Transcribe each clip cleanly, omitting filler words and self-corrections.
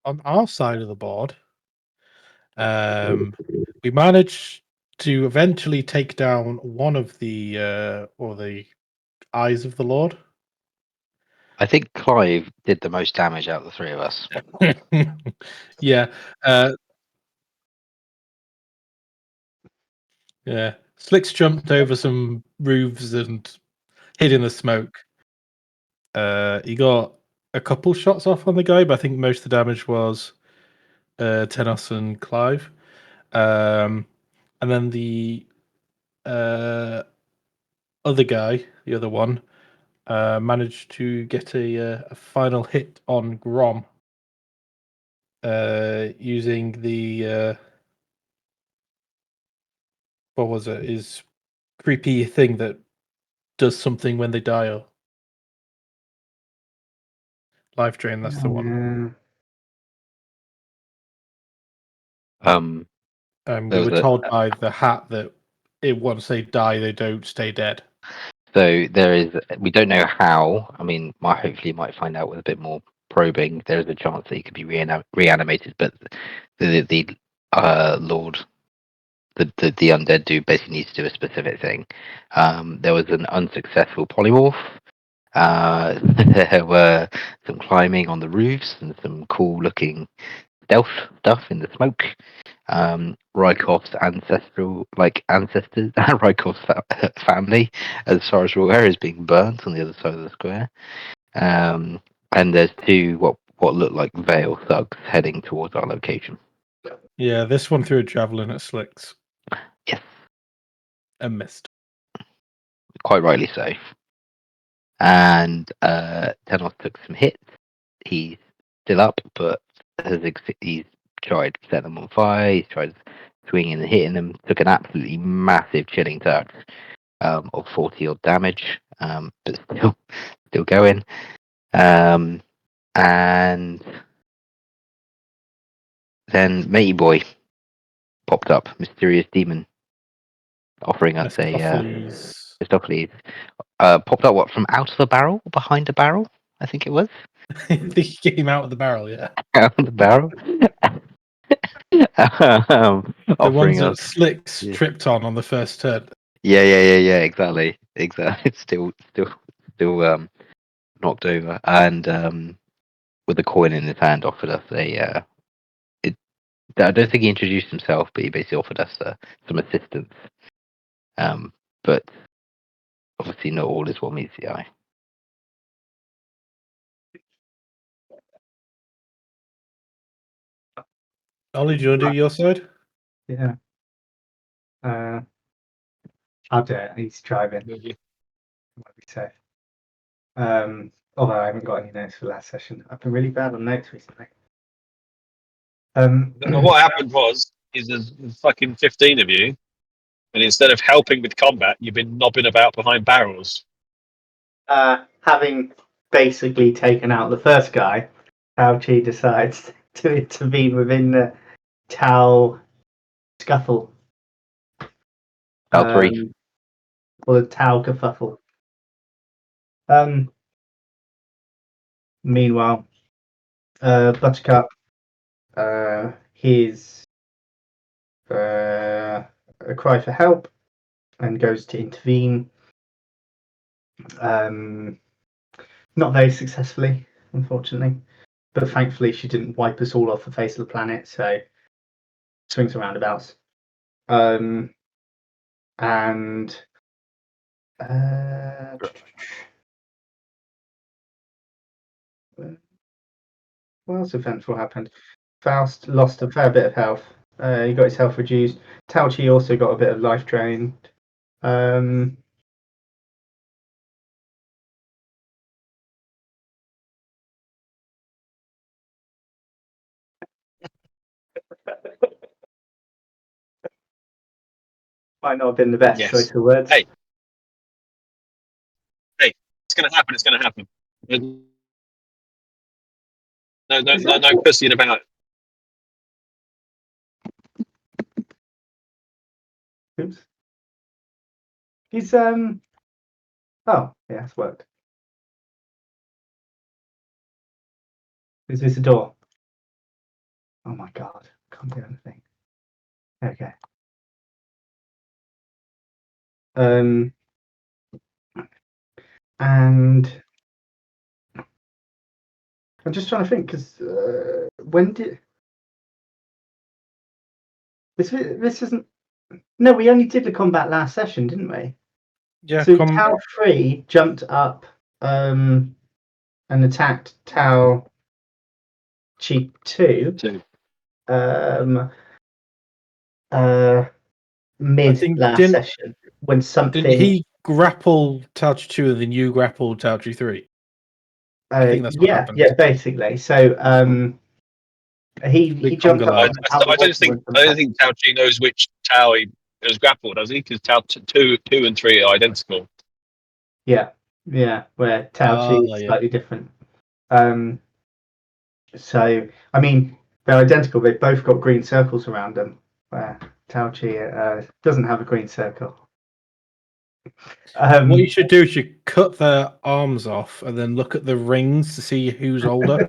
On our side of the board, we managed to eventually take down one of the eyes of the Lord. I think Clive did the most damage out of the three of us. Yeah, uh, yeah. Slicks jumped over some roofs and hid in the smoke. He got a couple shots off on the guy, but I think most of the damage was Tenos and Clive. And then the other guy, the other one, managed to get a final hit on Grom using the what was it? His creepy thing that does something when they die. Or life drain. That's the one. Um, We there was were told by the hat that once they die, they don't stay dead. So there is. We don't know how. I mean, hopefully, you might find out with a bit more probing. There is a chance that he could be reanimated, but the Lord, the undead dude, basically needs to do a specific thing. There was an unsuccessful polymorph. There were some climbing on the roofs and some cool looking stealth stuff in the smoke. Rykov's ancestors, Rykov's family, as far as we're aware, is being burnt on the other side of the square. And there's two what look like Veil thugs heading towards our location. Yeah, this one threw a javelin at Slicks. Yes, and missed. quite rightly so. And Tenos took some hits. He's still up, but he's tried to set them on fire. He's tried swinging and hitting them. Took an absolutely massive chilling touch of 40 odd damage, but still going. And then Matey Boy popped up, mysterious demon, offering us Mistocles. Popped up from out of the barrel, behind a barrel, I think it was. I think he came out of the barrel, yeah. Out of the barrel. The ones that Slicks tripped on the first turn. Yeah, exactly. Still knocked over, and with the coin in his hand, offered us I don't think he introduced himself, but he basically offered us some assistance. But obviously, not all is what meets the eye. Ollie, do you want to do your side? Yeah. I'll do it. He's driving. Might be safe. Although I haven't got any notes for last session. I've been really bad on notes recently. What happened was, there's fucking 15 of you, and instead of helping with combat, you've been knobbing about behind barrels. Having basically taken out the first guy, Fauci decides to intervene within the Tau scuffle. Tau 3. Or the Tau kerfuffle. Meanwhile, Buttercup, hears a cry for help and goes to intervene. Not very successfully, unfortunately, but thankfully she didn't wipe us all off the face of the planet, so swings and roundabouts. And what else eventful happened? Faust lost a fair bit of health. He got his health reduced. Tauchi also got a bit of life drained. Might not have been the best Yes. choice of words. Hey. It's going to happen. It's going to happen. No pussying about. Oops. He's Oh, yeah, it's worked. Is this a door? Oh my god, can't do anything. Okay. And I'm just trying to think because when did this? This isn't. No, we only did the combat last session, didn't we? Yeah, So Tau 3 jumped up and attacked Tau Chi 2 mid think last session when something. Did he grapple Tauchi 2 and then you grappled Tauchi 3? I think that's what happened. Yeah, basically. So he jumped up. I don't think Tau Chi knows which Tau he has grappled, does he? Because Tau 2 and 3 are identical. Yeah, where Tau Chi is slightly different. So I mean, they're identical. They've both got green circles around them. Where Tau Chi doesn't have a green circle. What you should do is you cut their arms off and then look at the rings to see who's older.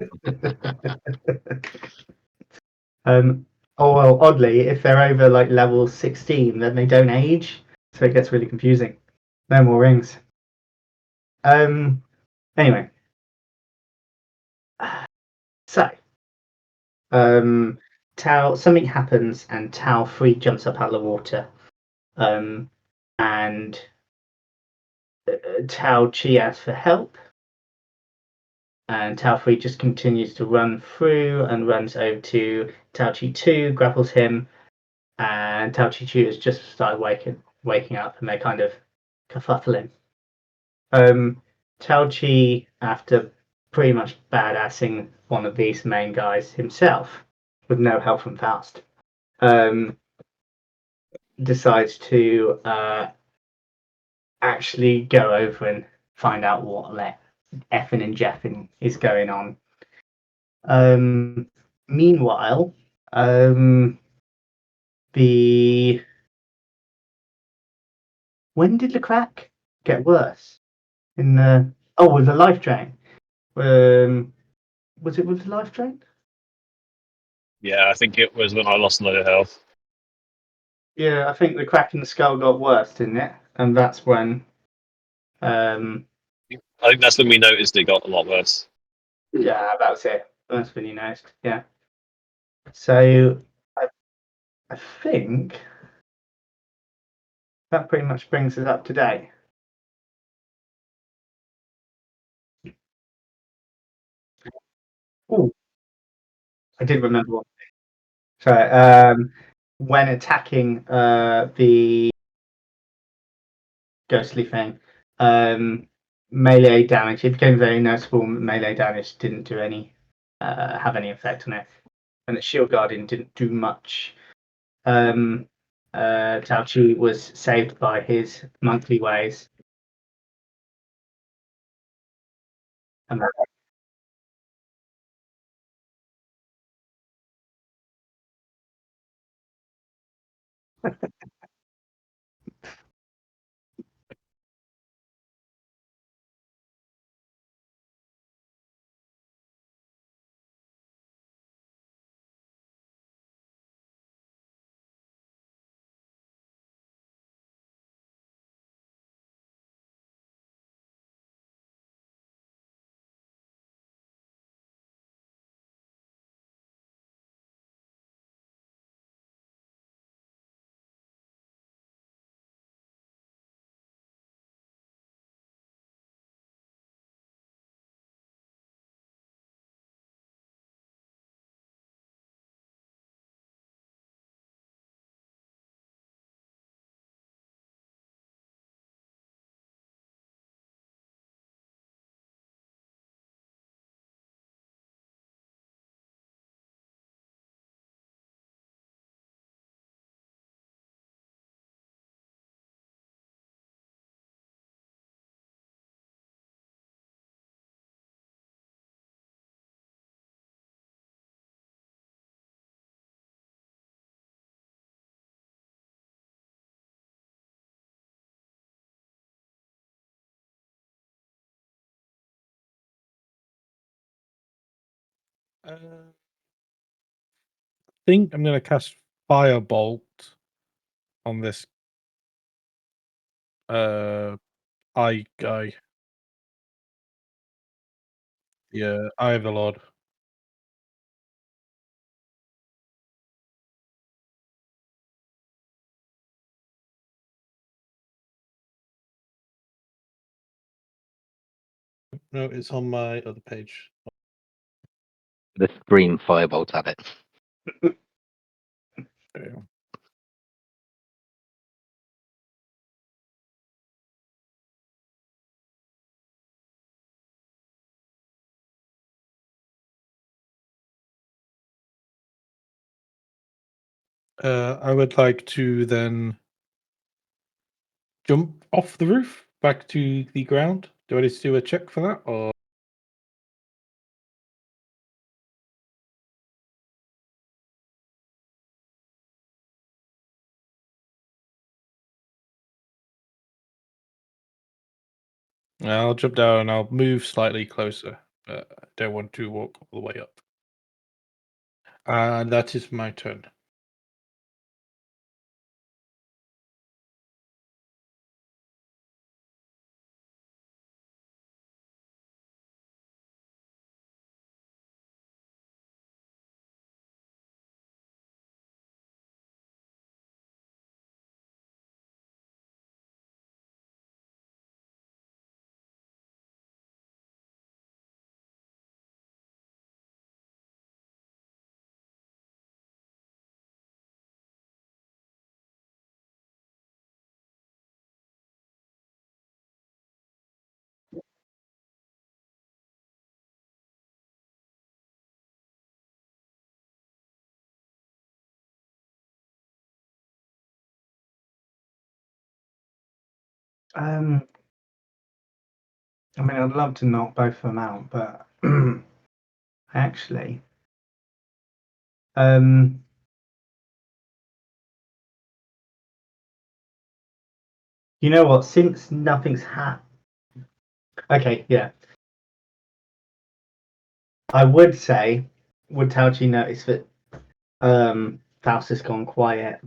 Oh well, oddly, if they're over like level 16, then they don't age, so it gets really confusing. No more rings. Anyway, so Tau, something happens and Tau 3 jumps up out of the water, and Tau Chi asks for help, and Tau 3 just continues to run through and runs over to Tau Chi 2, grapples him, and Tau Chi 2 has just started waking up, and they're kind of kerfuffling. Tau Chi, after pretty much badassing one of these main guys himself, with no help from Faust, decides to actually go over and find out what effing and jeffing is going on. Meanwhile, when did the crack get worse? With the life drain. Was it with the life drain? Yeah, I think it was when I lost a lot of health. Yeah, I think the crack in the skull got worse, didn't it? And that's when. I think that's when we noticed it got a lot worse. Yeah, that's it. That's when you noticed. Yeah. So I think that pretty much brings us up to date. Oh, I did remember one thing. So when attacking the ghostly thing, melee damage, it became very noticeable. Melee damage didn't do have any effect on it, and the shield guardian didn't do much. Tao Chi was saved by his monthly ways. And I think I'm going to cast Firebolt on this eye guy. Yeah, Eye of the Lord. No, it's on my other page. The scream firebolt at it. There you go. I would like to then jump off the roof back to the ground. Do I need to do a check for that, or I'll jump down and I'll move slightly closer, but I don't want to walk all the way up. And that is my turn. I mean, I'd love to knock both of them out, but actually, you know what? Since nothing's happened, okay, yeah, I would say, would Tauchi notice that Faust has gone quiet,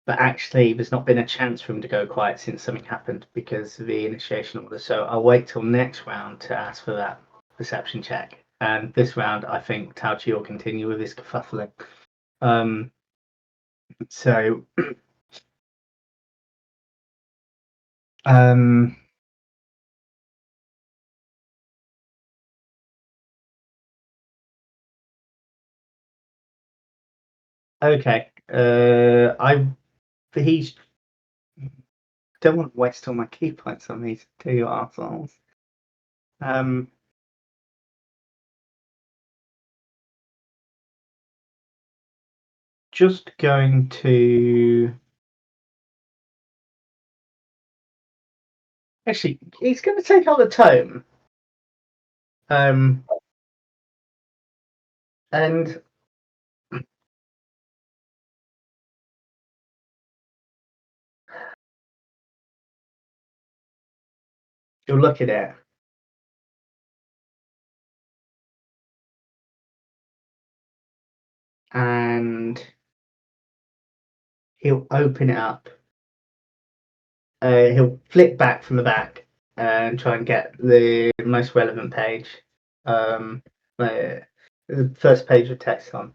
but actually, there's not been a chance for him to go quiet since something happened because of the initiation order. So I'll wait till next round to ask for that perception check. And this round, I think Tauchi will continue with his kerfuffling. So, okay. He's don't want to waste all my key points on these two arseholes. Just going to actually, he's going to take out the tome. And he'll look at it. And he'll open it up. He'll flip back from the back and try and get the most relevant page. The first page with text on.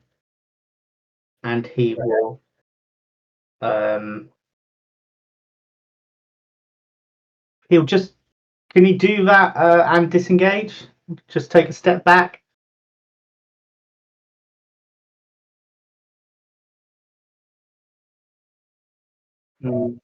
And he will he'll just can he do that and disengage? Just take a step back. Mm.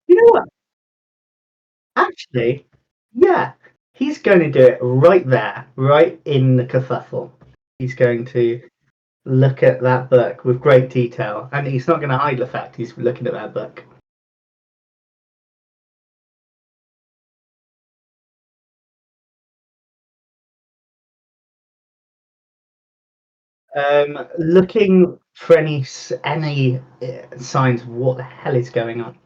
You know what? Actually, yeah, he's going to do it right there, right in the kerfuffle. He's going to look at that book with great detail, and he's not going to hide the fact he's looking at that book. Looking for any signs of what the hell is going on.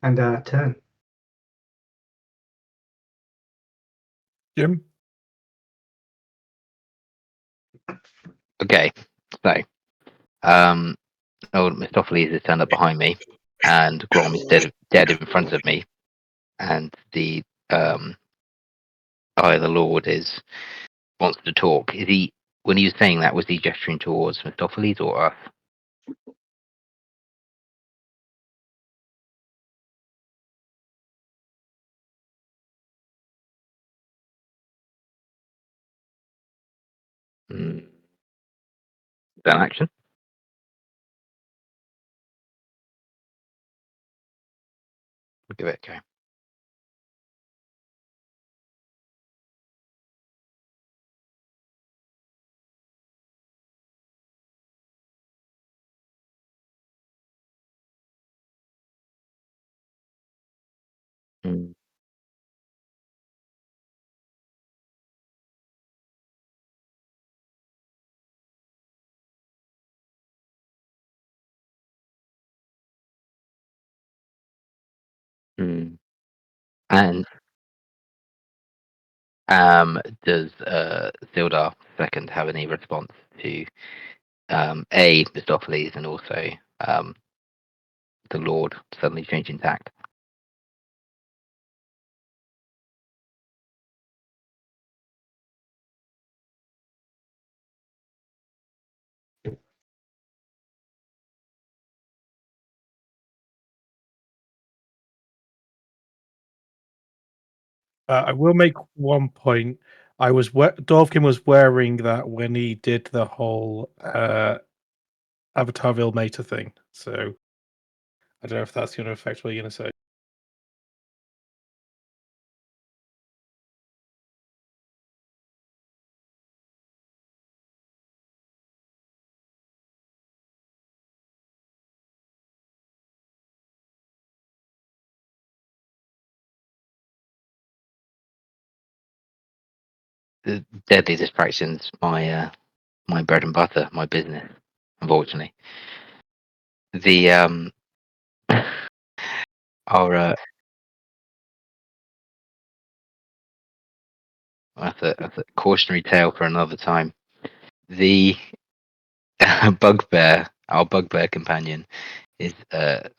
And turn. Jim? Okay, so old Mistopheles has turned up behind me, and Grom is dead in front of me, and the Eye of the Lord wants to talk. Is he? When he was saying that, was he gesturing towards Mistopheles or us? Is that an action? We'll give it a go. Mm. Mm. And does Sildar second have any response to A, Mistopheles, and also the Lord suddenly changing tact? I will make one point. Dovkin was wearing that when he did the whole Avatarville Mater thing. So I don't know if that's going to affect what you're going to say. The deadly distractions, my bread and butter, my business. Unfortunately, the our that's a cautionary tale for another time. The our bugbear companion, is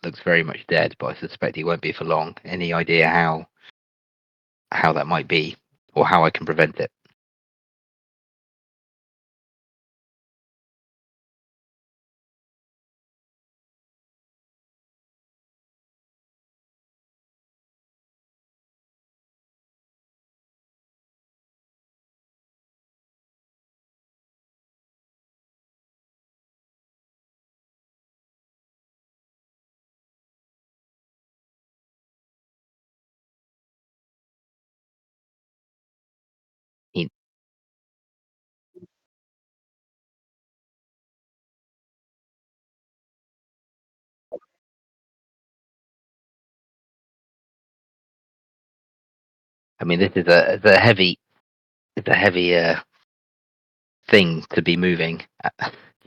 looks very much dead, but I suspect he won't be for long. Any idea how that might be, or how I can prevent it? He, I mean, this is it's a heavy thing to be moving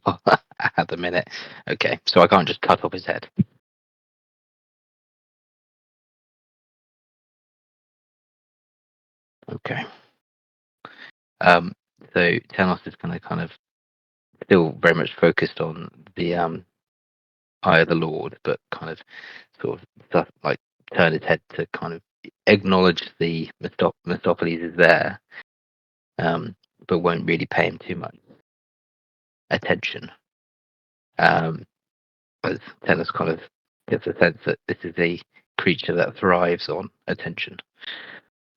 at the minute. Okay, so I can't just cut off his head. Okay. So Tanos is kind of still very much focused on the Eye of the Lord, but kind of sort of stuff like turn his head to kind of acknowledge the Mistopheles is there, but won't really pay him too much attention. As Tennis kind of gets a sense that this is a creature that thrives on attention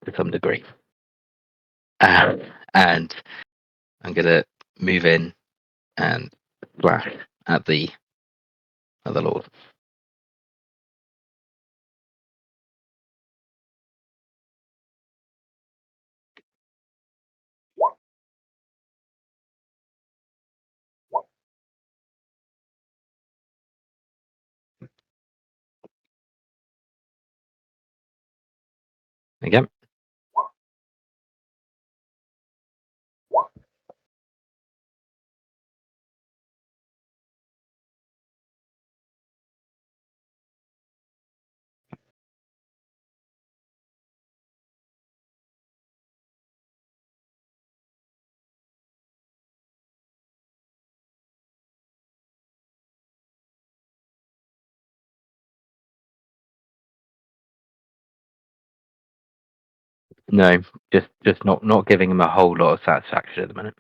to some degree. And I'm gonna move in and slash at the Lord. Again. No, just not giving him a whole lot of satisfaction at the minute.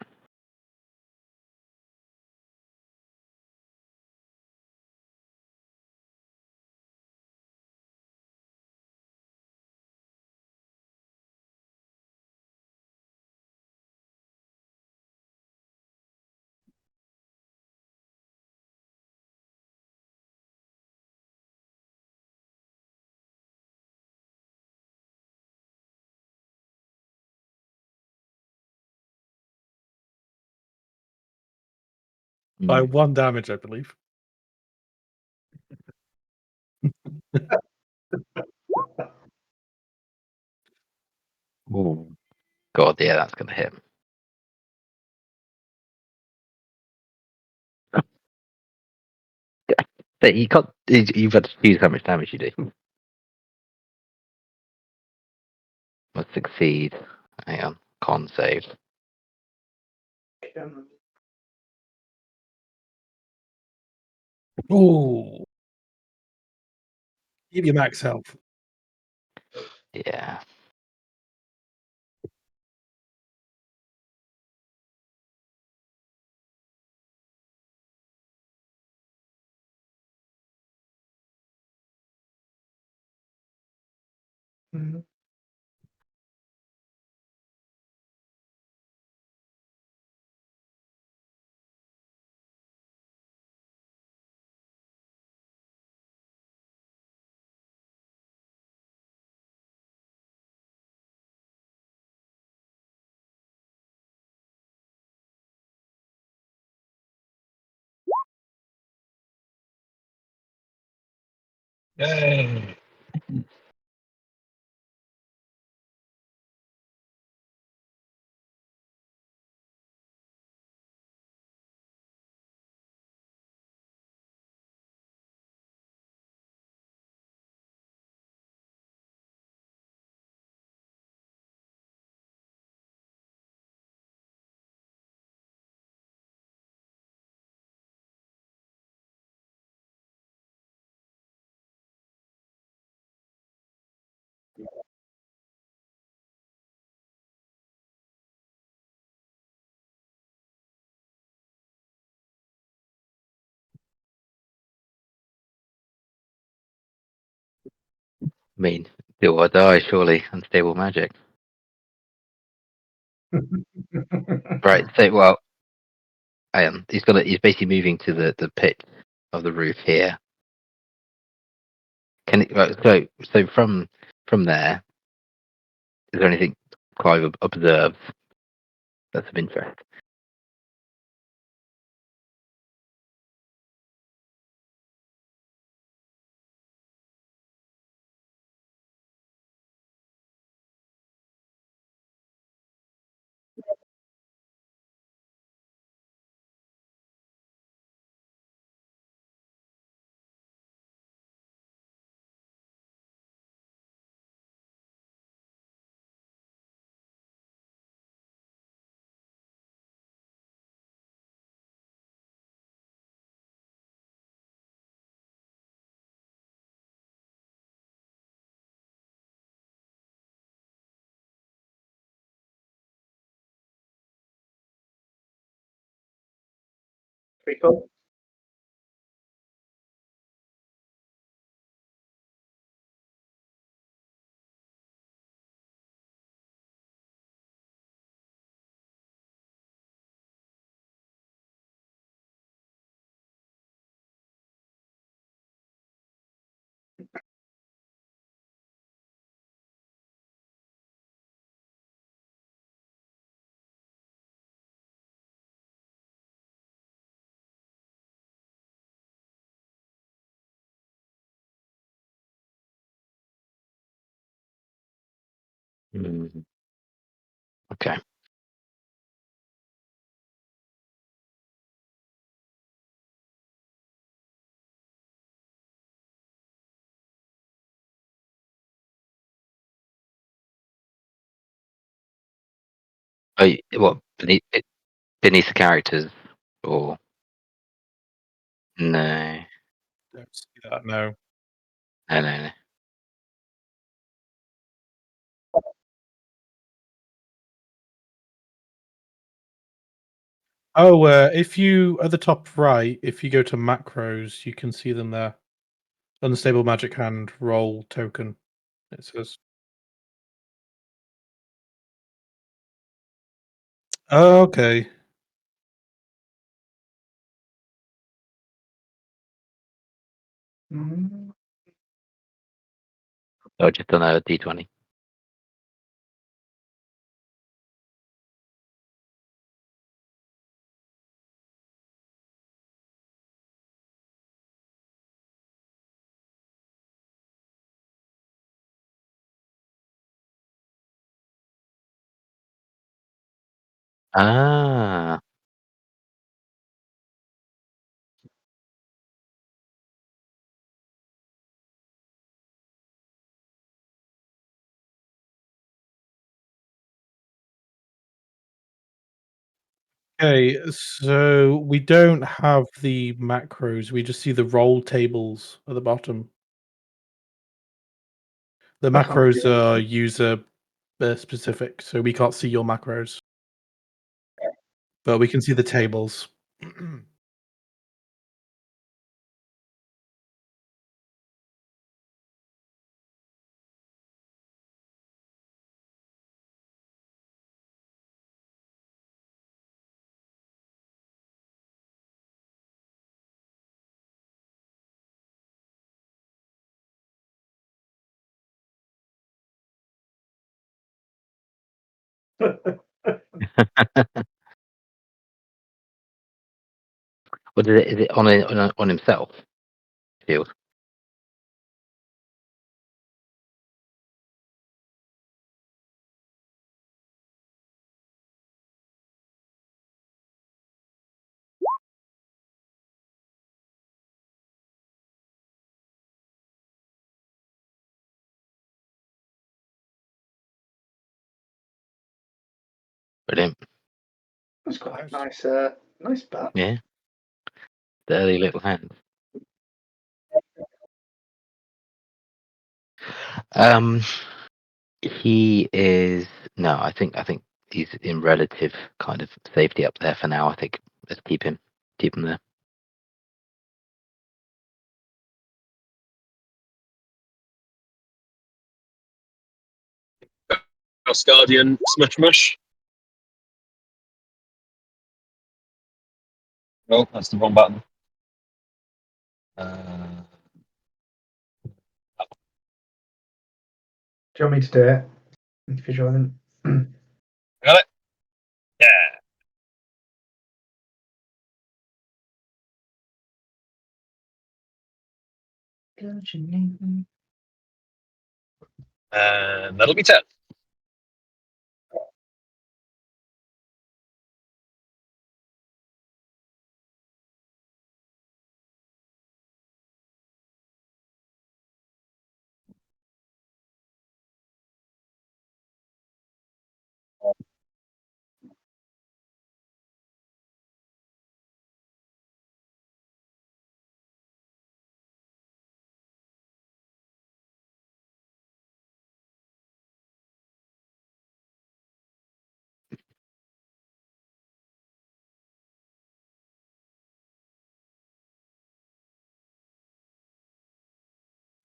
By 1 damage, I believe. Ooh. God, yeah, that's gonna hit. But you've got to choose how much damage you do. Must succeed. Hang on. Con save. Oh, give you max health. Yeah. Mhm. Yay. I mean, do or die, surely. Unstable magic. Right, so, well, he's basically moving to the pit of the roof here. Can it, right, so from there, is there anything Clive observes that's of interest? Recall. Mm. Okay. Oh, what beneath the characters or no? Don't see that. No. No. Oh, if you at the top right, if you go to macros, you can see them there. Unstable magic hand roll token. It says. Oh, okay. Mm. Oh, just on a D20. Ah. Okay, so we don't have the macros. We just see the roll tables at the bottom. The I can't macros see it. are user specific, so we can't see your macros. But we can see the tables. What is it? Is it on himself? Shield. Brilliant. That's quite Nice. nice. Nice bat. Yeah. Dirty little hands. He is no. I think he's in relative kind of safety up there for now. I think let's keep him there. House Guardian, smush mush. Oh, that's the wrong button. Do you want me to do it? If you're joining. Got it? Yeah. And that'll be 10.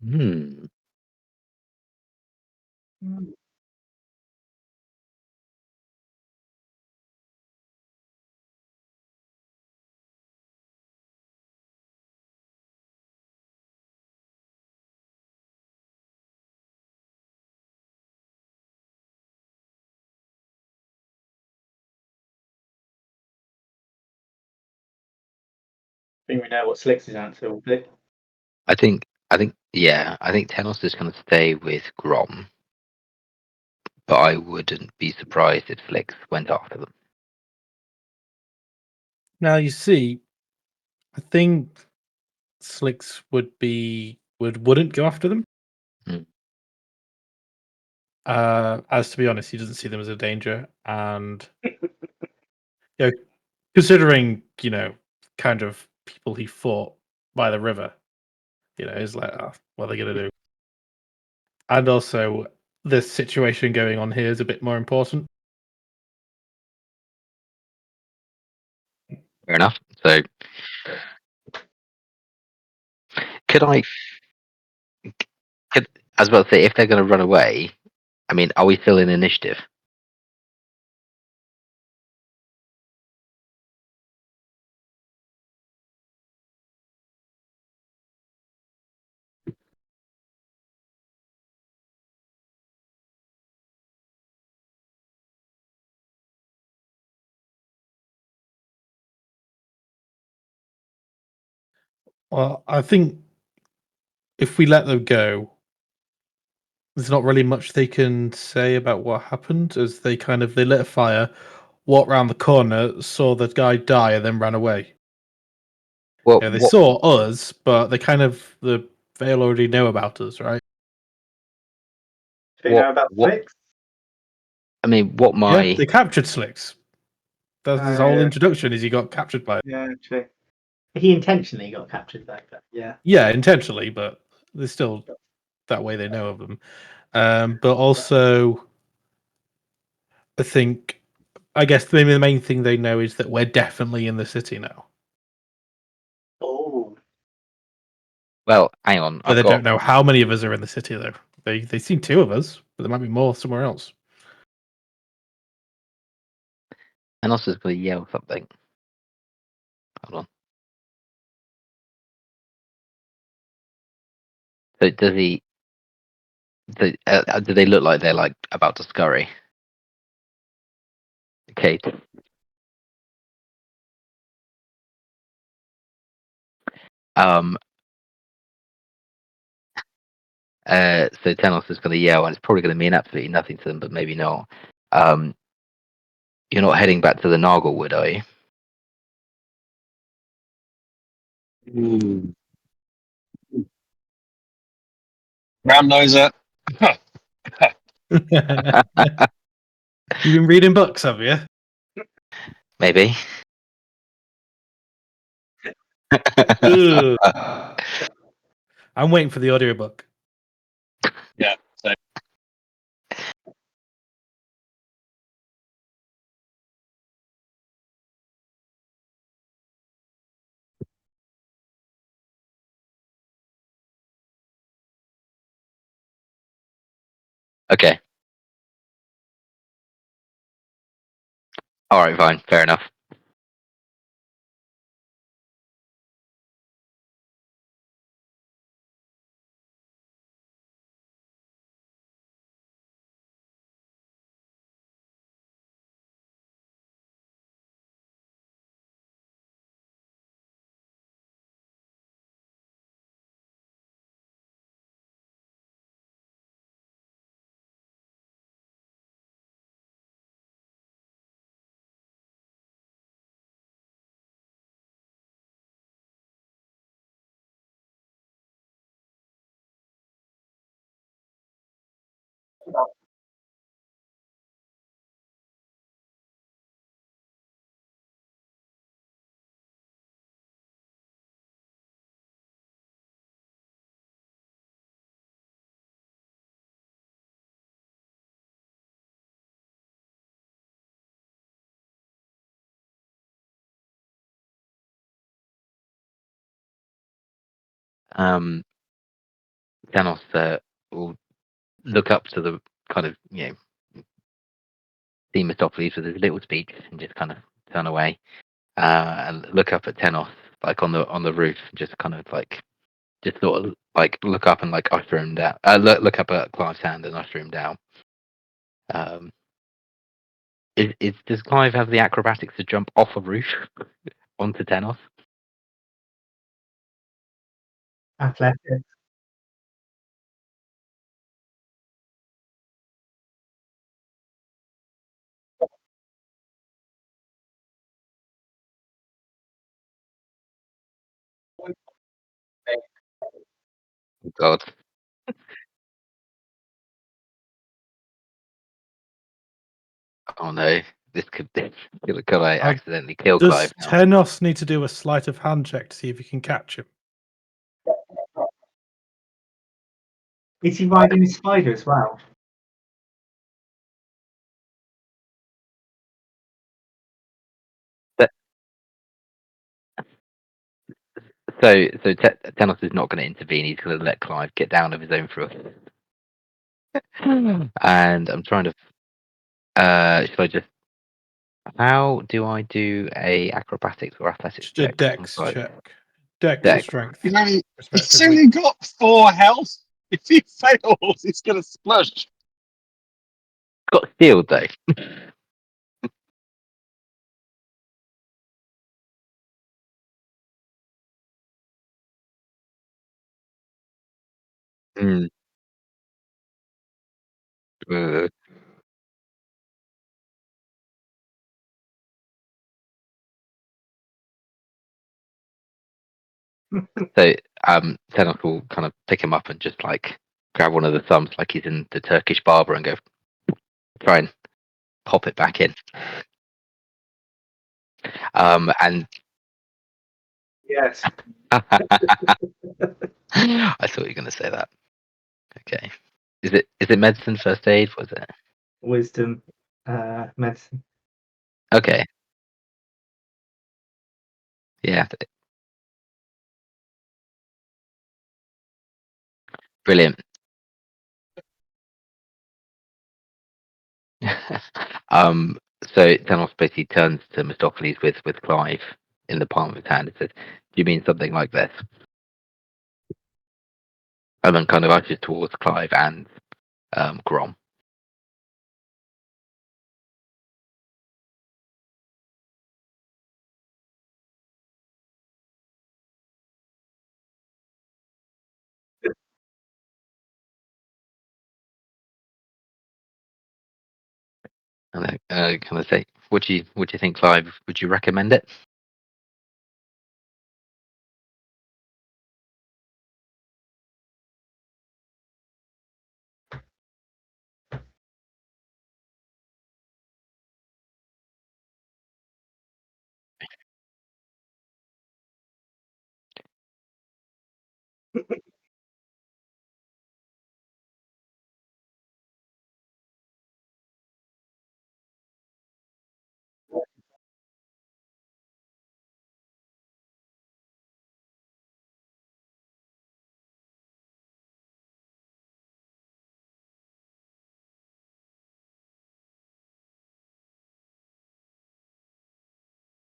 Hmm. I think we know what Slick's answer will be. I think Tenos is going to stay with Grom, but I wouldn't be surprised if Flix went after them. Now you see, I think Slicks wouldn't go after them. Hmm. As to be honest, he doesn't see them as a danger, and considering kind of people he fought by the river, he's like, oh, what are they gonna do? And also, the situation going on here is a bit more important. Fair enough. So, could I was about to say, if they're going to run away, I mean, are we still in initiative? Well, I think if we let them go, there's not really much they can say about what happened, as they lit a fire, walked round the corner, saw the guy die, and then ran away. Well, They saw us, but they already know about us, right? Do you know about what- Slicks? I mean, what Yeah, they captured Slicks. That's his whole yeah. introduction. Is he got captured by it? Yeah, true. He intentionally got captured though, but yeah. Yeah, intentionally, but they're still that way. They know of them, but also, I guess maybe the main thing they know is that we're definitely in the city now. Oh, Well, hang on. But they don't know how many of us are in the city, though. They seen 2 of us, but there might be more somewhere else. And also going to yell something. Hold on. So does he? Do they look like they're like about to scurry? Okay. So Tenos is going to yell, and it's probably going to mean absolutely nothing to them, but maybe not. You're not heading back to the Narglewood, are you? Round noser. You've been reading books, have you? Maybe. Ugh. I'm waiting for the audiobook. Yeah. So Okay. All right, fine. Fair enough. Thanos will look up to the kind of see Mephistopheles with his little speech and just kind of turn away and look up at Tenos like on the roof, just kind of like just sort of like look up and like usher him down. Look up at Clive's hand and usher him down. Does Clive have the acrobatics to jump off a roof onto Tenos? Athletics. Oh, God. Oh no, could I accidentally kill Does Clive now? Tenos need to do a sleight of hand check to see if he can catch him? Is he riding a spider as well? So Tenos is not going to intervene. He's going to let Clive get down of his own fruit. And I'm trying to. Should I just? How do I do a acrobatics or athletics Just a check? dex Like, check. Dex or Dex. strength, It's respectively. only got 4 health. If he fails, it's going to splush. Got shield though. Mm. So Tenos will kind of pick him up and just like grab one of the thumbs like he's in the Turkish barber and go try and pop it back in. And Yes. I thought you were going to say that. Okay. Is it medicine, first aid? Was it? Wisdom, medicine. Okay. Yeah. Brilliant. So Thanos basically turns to Mephistopheles with Clive in the palm of his hand and says, "Do you mean something like this?" And then kind of ushers towards Clive and Grom. And they kind of say, "What do you think, Clive? Would you recommend it?"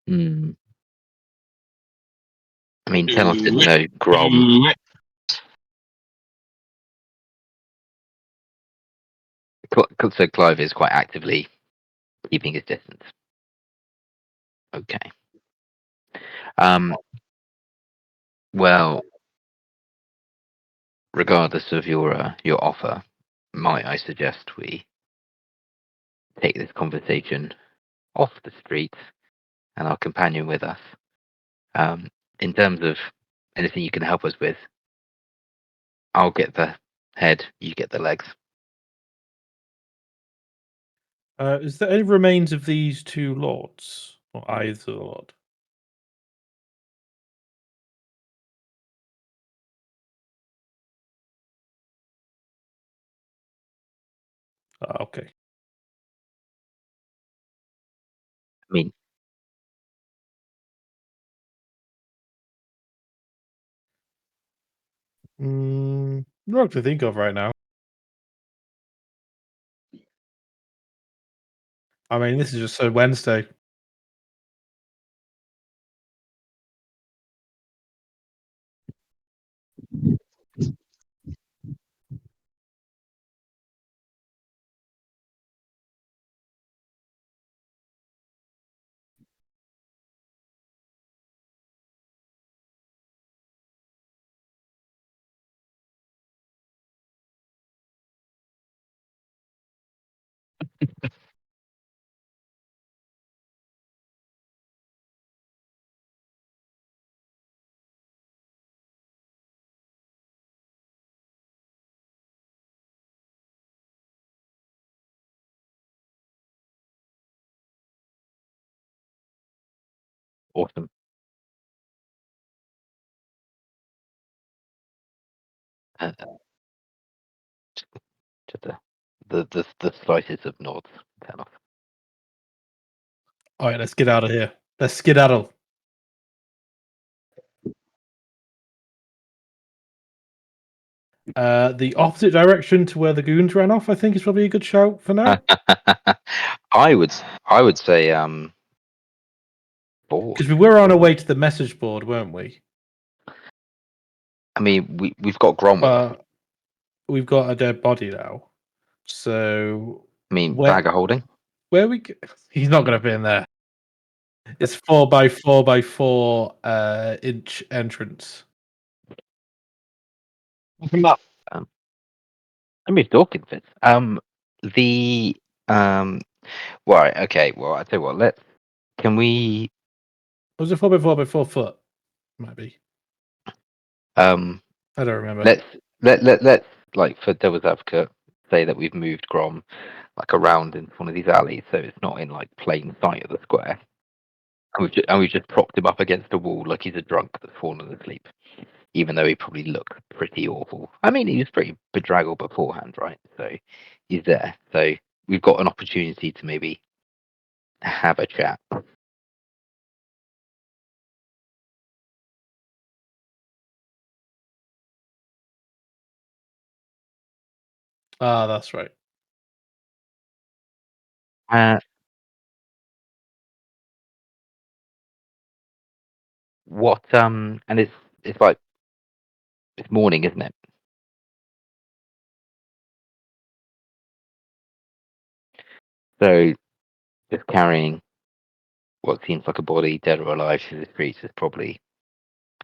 Hmm. I mean, Thanos didn't know Grom. So Clive is quite actively keeping his distance. Okay. Well, regardless of your offer, might I suggest we take this conversation off the streets and our companion with us? In terms of anything you can help us with, I'll get the head, you get the legs. Is there any remains of these two lords? Or either lord? Okay. I mean, Not to think of right now. I mean, this is just a Wednesday. Awesome. Uh, just the slices of nods. Turn off. All right, let's get out of here. Let's skedaddle. The opposite direction to where the goons ran off, I think, is probably a good shout for now. I would say forward. Because we were on our way to the message board, weren't we? I mean, we've got Grom with us. But we've got a dead body now. So I mean, where- bag of holding. where we? He's not going to be in there. It's 4x4x4 inch entrance. Come up. Let me talking, Fitz. The Right. Okay. Well, I tell you what. Can we? Was it 4x4x4 foot? Might be. I don't remember. Let's like for devil's advocate say that we've moved Grom like around in one of these alleys, so it's not in like plain sight of the square. And we've just propped him up against a wall like he's a drunk that's fallen asleep, even though he probably looked pretty awful. I mean, he was pretty bedraggled beforehand, right? So he's there. So we've got an opportunity to maybe have a chat. Ah, that's right. What and it's like it's morning, isn't it? So just carrying what seems like a body, dead or alive, through the streets is probably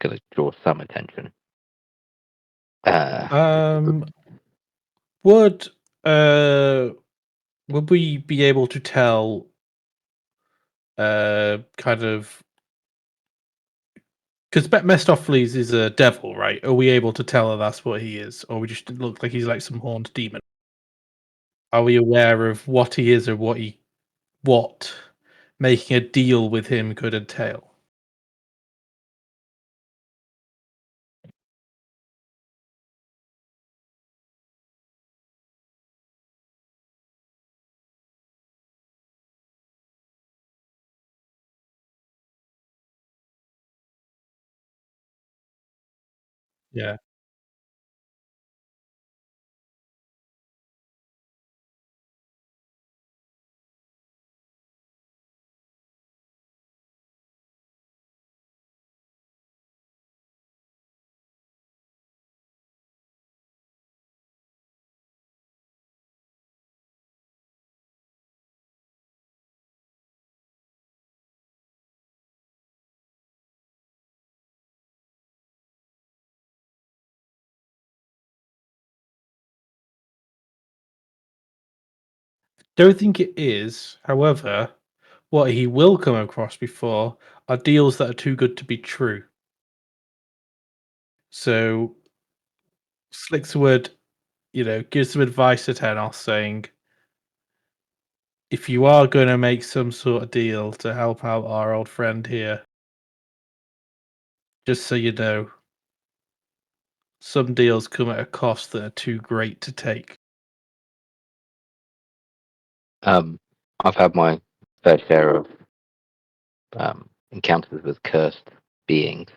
going to draw some attention. Would we be able to tell kind of, because Mephistopheles is a devil, right? Are we able to tell that that's what he is, or we just look like he's like some horned demon? Are we aware of what he is, or what making a deal with him could entail? Yeah. Don't think it is. However, what he will come across before are deals that are too good to be true. So Slickswood, gives some advice to Tenos saying, if you are going to make some sort of deal to help out our old friend here, just so you know, some deals come at a cost that are too great to take. I've had my fair share of encounters with cursed beings.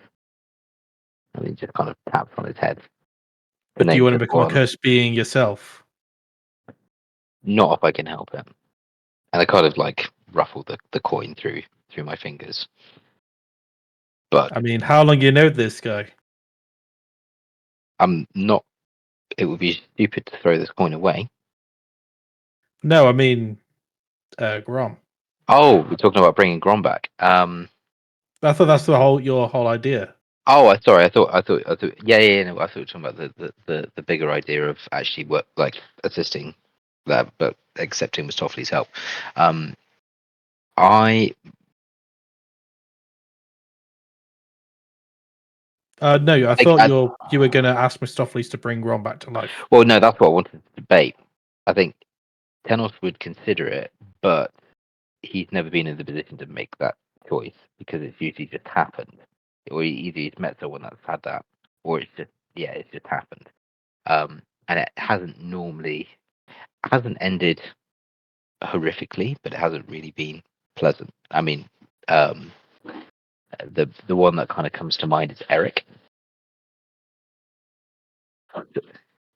And he just kind of taps on his head. The Do you name want to of become a one. cursed being yourself? Not if I can help it. And I kind of like ruffle the coin through my fingers. But I mean, how long you know this guy? I'm not. It would be stupid to throw this coin away. No, I mean, Grom. Oh, we're talking about bringing Grom back. I thought that's your whole idea. Oh, sorry. I thought. Yeah. No, I thought we were talking about the bigger idea of actually assisting that, but accepting Mistopheles' help. I No, I I- thought I- you were going to ask Mistopheles to bring Ron back to life. well, no, that's what I wanted to debate. I think Tenos would consider it, but he's never been in the position to make that choice because it's usually just happened, or either he's met someone that's had that, or it's just happened. And it hasn't ended horrifically, but it hasn't really been pleasant. I mean, the one that kind of comes to mind is Eric.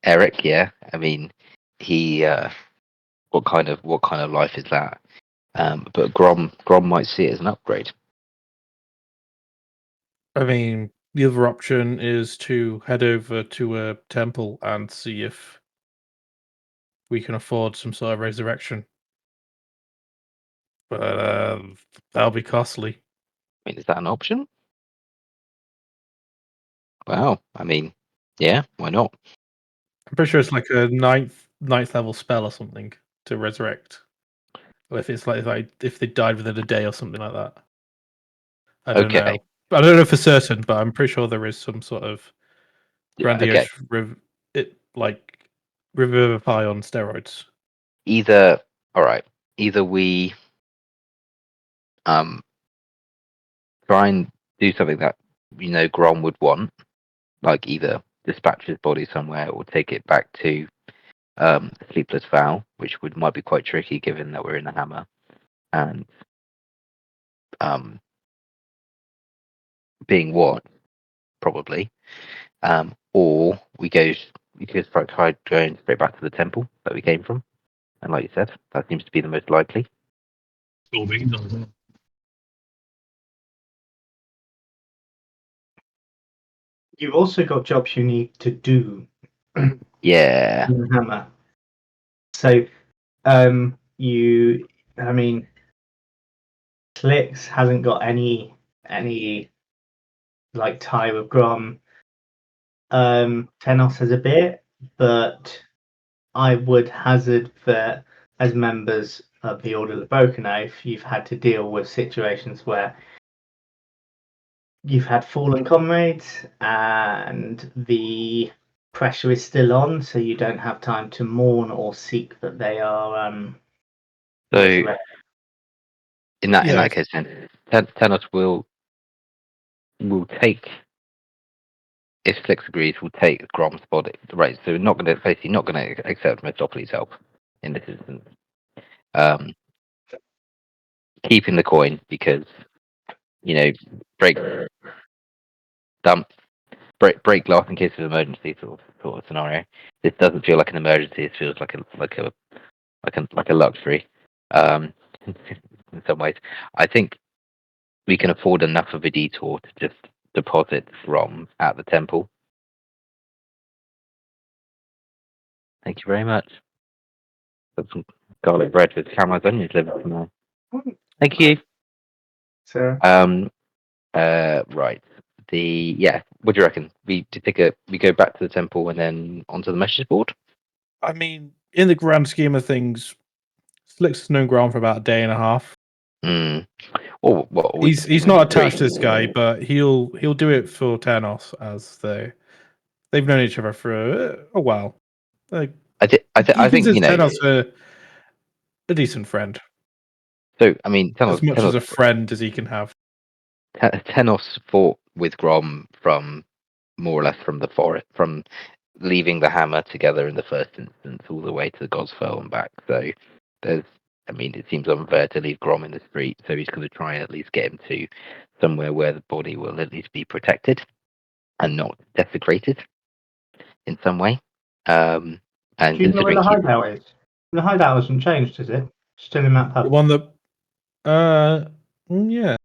Eric, yeah. I mean, he what kind of life is that? But Grom might see it as an upgrade. I mean, the other option is to head over to a temple and see if we can afford some sort of resurrection. But that'll be costly. I mean, is that an option? Wow. I mean, yeah, why not? I'm pretty sure it's like a ninth level spell or something to resurrect. Or if it's like if they died within a day or something like that. I don't Okay. know. I don't know for certain, but I'm pretty sure there is some sort of grandiose like revivify on steroids. Either all right. Either we try and do something that Grom would want, like either dispatch his body somewhere or take it back to Sleepless Vow, which might be quite tricky given that we're in the hammer, and being watched probably, or we could try going straight back to the temple that we came from, and like you said, that seems to be the most likely. You've also got jobs you need to do. Yeah. In the hammer. So, I mean, Slix hasn't got any like tie with Grom. Tenos has a bit, but I would hazard that as members of the Order of the Broken Oath, you've had to deal with situations where you've had fallen comrades and the pressure is still on, so you don't have time to mourn or seek that they are So resurrected. in that case, then Tenos will take, if Slix agrees, will take Grom's body. Right. So not going to accept Mistopheles' help in this instance. Keeping the coin because break break glass in case of emergency sort of scenario. This doesn't feel like an emergency. It feels like a luxury. In some ways, I think we can afford enough of a detour to just deposit Rom at the temple. Thank you very much. Got some garlic bread with caramelized onions delivered tonight. Thank you. So Right. What do you reckon? We go back to the temple and then onto the message board. I mean, in the grand scheme of things, Slix has known Grom for about a day and a half. Or what? He's not attached to this guy, but he'll do it for Tanos as they've known each other for a while. Like, I think Tanos a decent friend, So I mean, as much as a friend as he can have. Tenos fought with Grom from more or less from the forest, from leaving the hammer together in the first instance, all the way to Gosfell and back. So it seems unfair to leave Grom in the street. So he's going to try and at least get him to somewhere where the body will at least be protected and not desecrated. in some way. And Do you know where considering the he's hideout is? The hideout hasn't changed, is it? Still in that The pub. one that, yeah,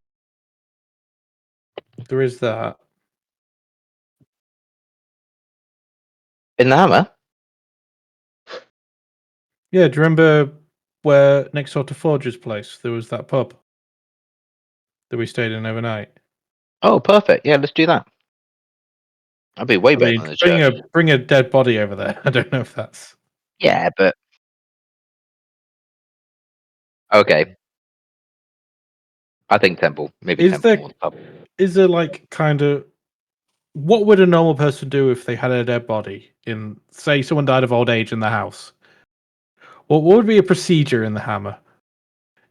there is that. in the Hammer. Yeah, do you remember where next door to Forger's place there was that pub that we stayed in overnight? Oh, perfect. Yeah, let's do that. That'd be way I better mean, than the church. bring a dead body over there. I don't know if that's Yeah, but okay. I think Temple. Maybe is Temple there more pub. is there like kind of what would a normal person do if they had a dead body in, say, someone died of old age in the house? What would be a procedure in the Hammer?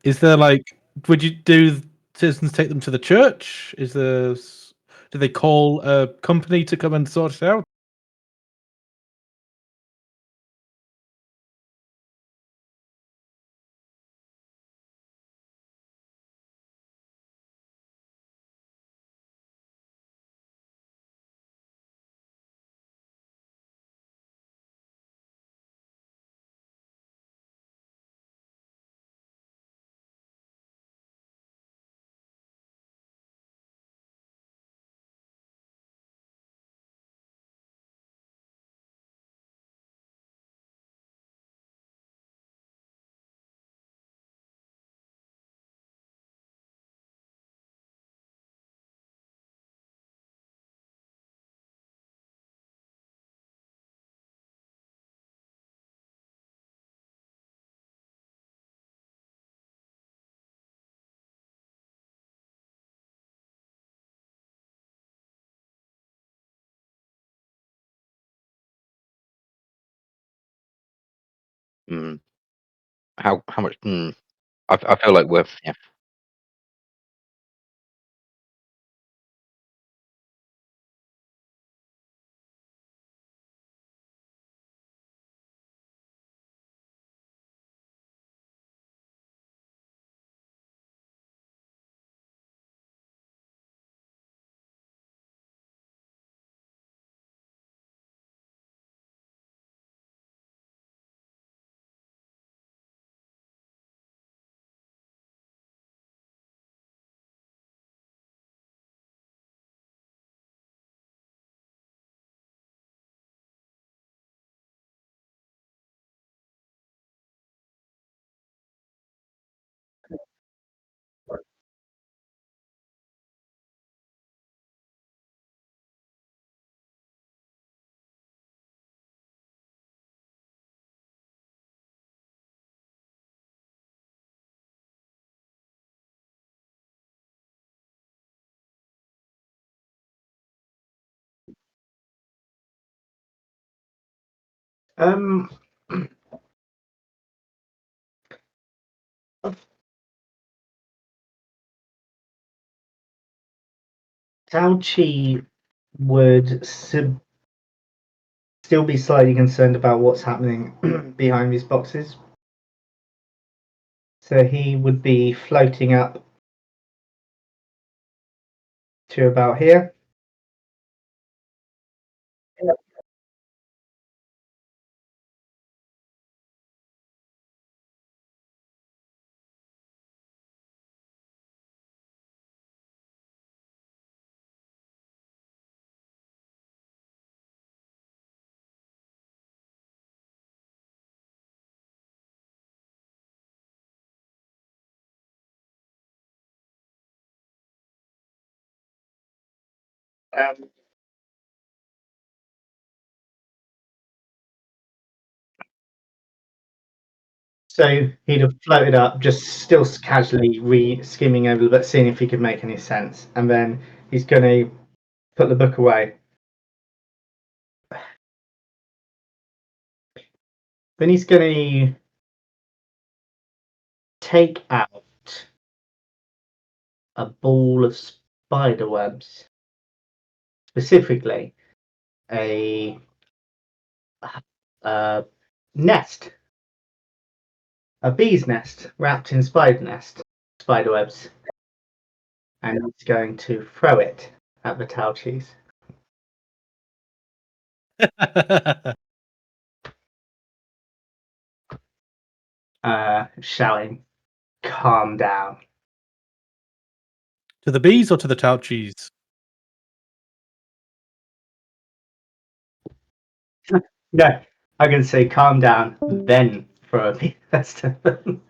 Is there like, would you do citizens take them to the church? Do they call a company to come and sort it out? Mm. How much? I feel like we're yeah. Um, Tauchi would still be slightly concerned about what's happening behind these boxes. So he would be floating up to about here. Um, so he'd have floated up, just still casually skimming over, but seeing if he could make any sense. And then he's going to put the book away. Then he's going to take out a ball of spider webs, specifically a nest, a bee's nest wrapped in spider webs, and he's going to throw it at the Tauchis. shouting, "Calm down." To the bees or to the Tauchis? No, I'm going to say calm down, then throw a bee vest at them.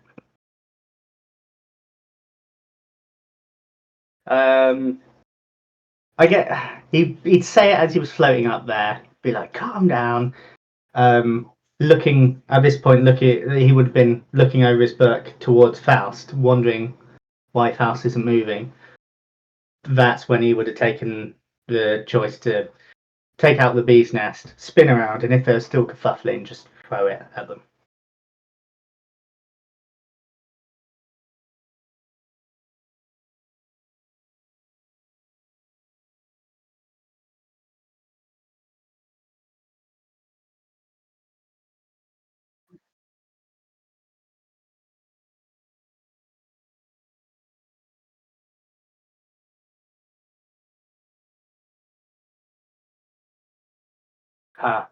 I get he'd say it as he was floating up there, be like, "Calm down." Looking at this point, he would have been looking over his book towards Faust, wondering why Faust isn't moving. That's when he would have taken the choice to take out the bee's nest, spin around, and if they're still kerfuffling, just throw it at them. Ah.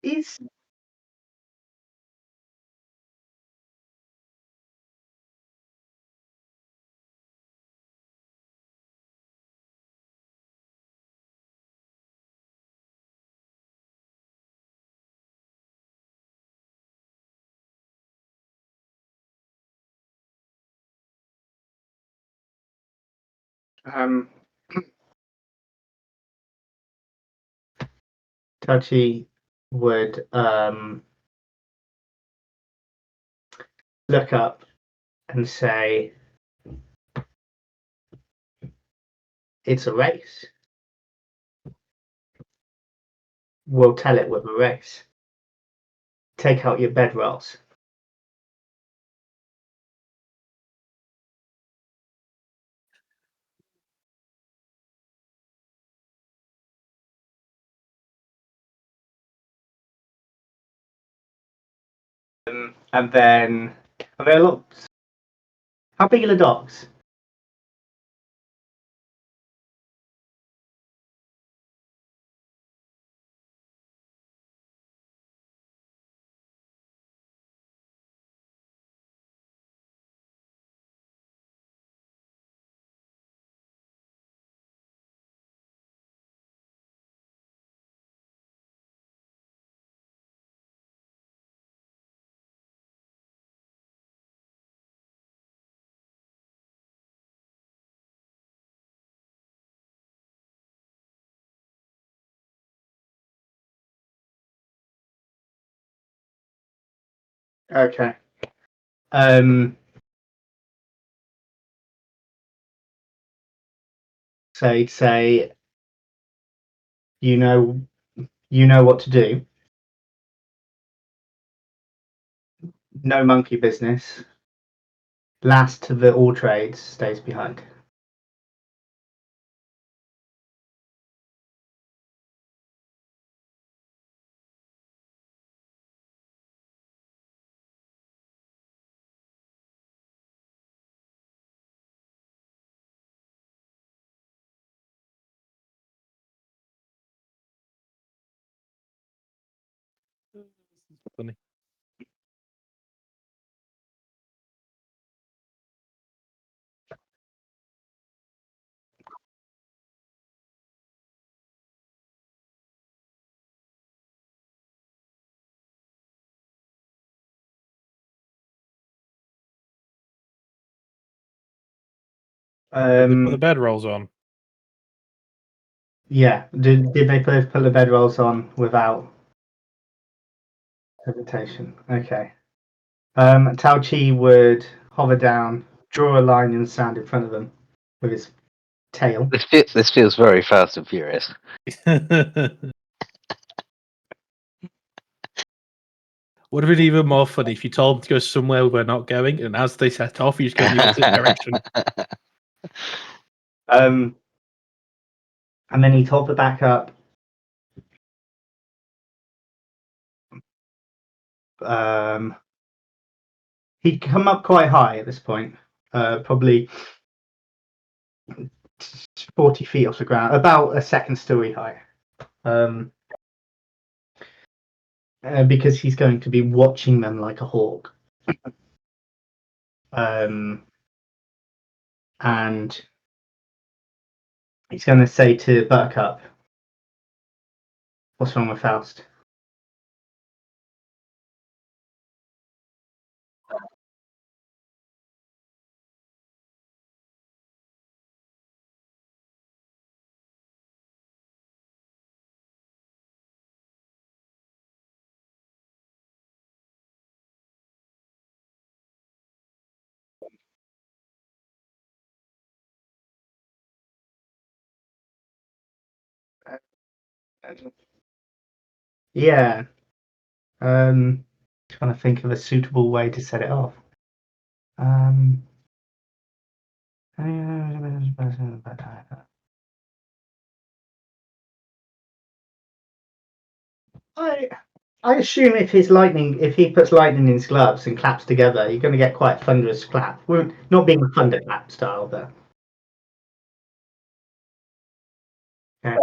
Is Touchy would look up and say, "It's a race. We'll tell it with a race. Take out your bedrolls." And then are there lots? How big are the dogs? Okay. So he'd say, you know what to do. No monkey business. Last to the all trades stays behind. Funny. They put the bed rolls on. Yeah. Did they both put the bedrolls on without hesitation? Okay. Tao Chi would hover down, draw a line in the sand in front of them with his tail. This feels very Fast and Furious. Would have been even more funny if you told them to go somewhere we're not going, and as they set off, you just go in the opposite direction. And then he'd hover back up. He'd come up quite high at this point, probably 40 feet off the ground, about a second story high. Because he's going to be watching them like a hawk. And he's going to say to Buttercup, "What's wrong with Faust?" Yeah. Trying to think of a suitable way to set it off. I assume if he puts lightning in his gloves and claps together, you're going to get quite a thunderous clap. We're not being a thunder clap style, but yeah.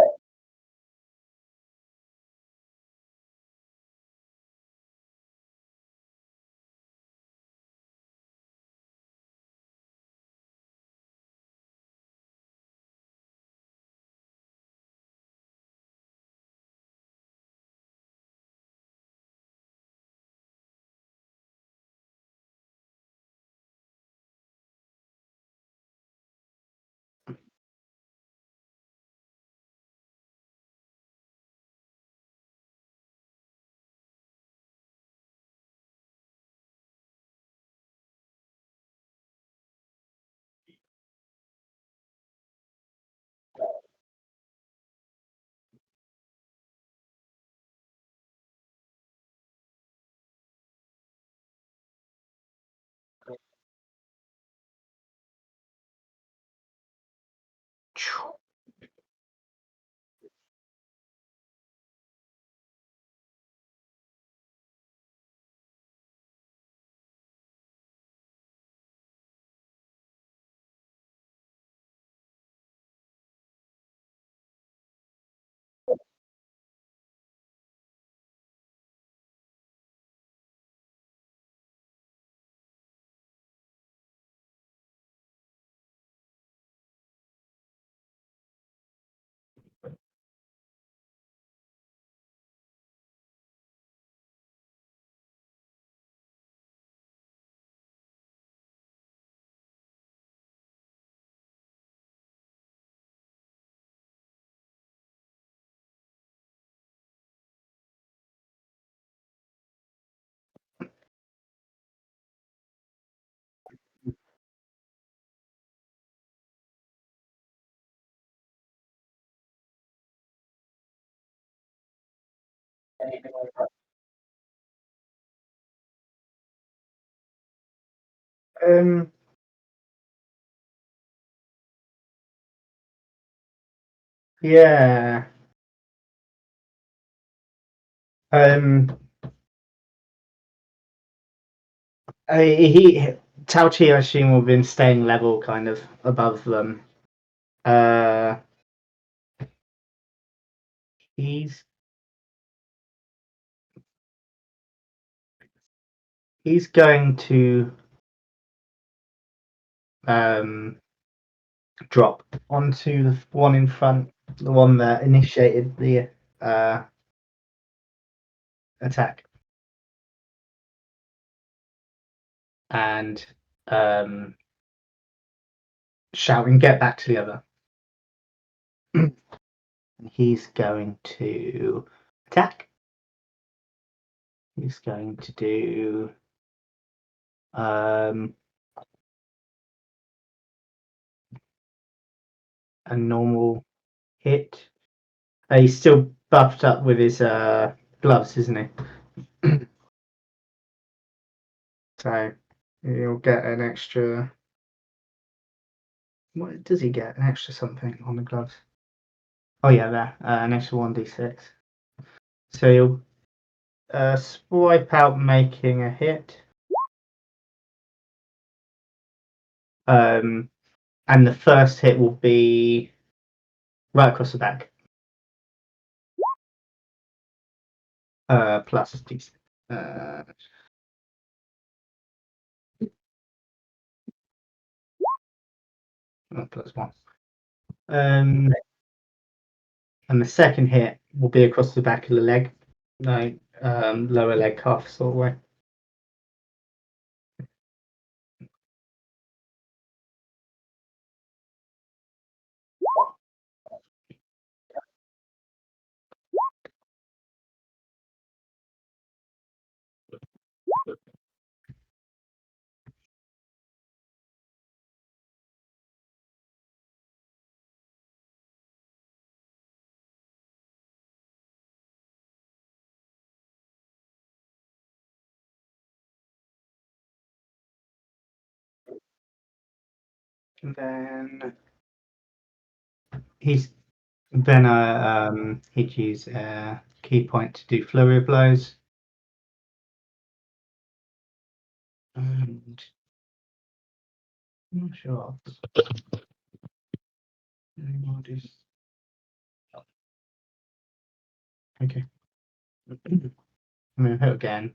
Um, yeah. Tao Chi, I assume, will have been staying level, kind of above them. He's going to drop onto the one in front, the one that initiated the attack, and shouting, "Get back to the other!" He's going to attack. He's going to do a normal hit. He's still buffed up with his gloves, isn't he? So he'll get an extra What does he get? An extra something on the gloves? Oh yeah, there. An extra 1d6. So he'll swipe out, making a hit. And the first hit will be right across the back. Plus d6. Plus 1. And the second hit will be across the back of the leg, like lower leg cuff sort of way. And then he'd use a key point to do flurry of blows. And I'm not sure. Okay. I'm going to hit again.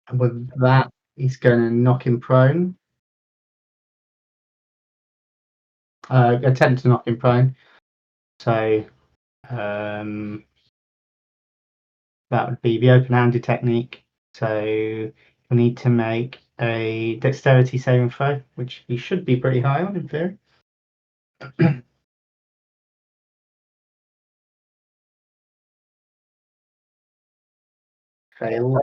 And with that, he's going to knock him prone. Attempt to knock him prone. So that would be the open-handed technique. So you'll need to make a dexterity saving throw, which he should be pretty high on in theory. Fail.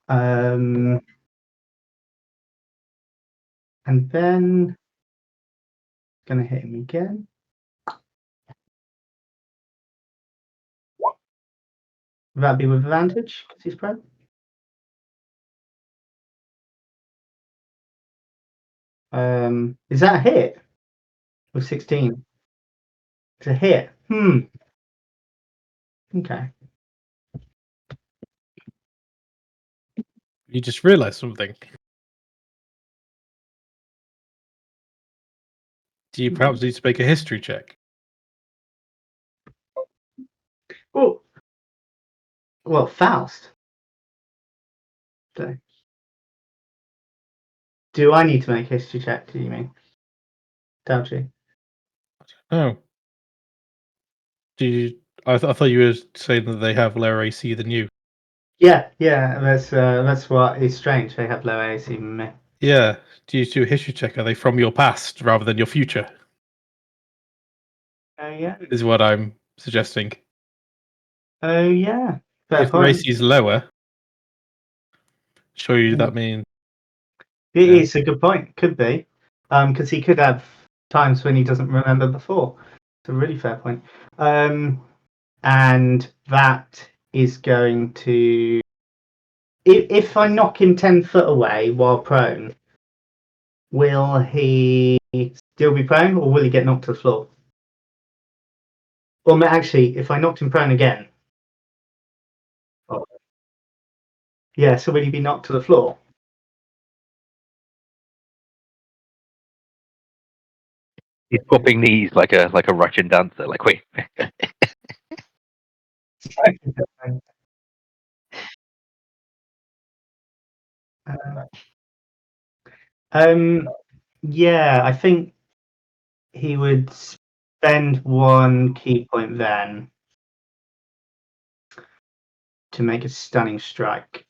And then gonna hit him again. Would that be with advantage because he's prone? Is that a hit? With 16? It's a hit. Okay. You just realised something. Do you perhaps need to make a history check? Oh. Well, Faust. So, do I need to make a history check? Do you mean? Don't you? Oh. Do you? I thought you were saying that they have lower AC than you. Yeah. That's what is strange. They have low AC than me. Yeah. Do you do a history check? Are they from your past rather than your future? Oh yeah. Is what I'm suggesting. Oh yeah. Fair If their point. AC is lower, surely that means It Yeah. is a good point. Could be, because he could have times when he doesn't remember before. It's a really fair point. And that is going to, if I knock him 10 foot away while prone, will he still be prone, or will he get knocked to the floor? Or actually, if I knocked him prone again, yeah. So will he be knocked to the floor? He's swapping knees like a Russian dancer. Like, wait. Yeah, I think he would spend one key point then to make a stunning strike.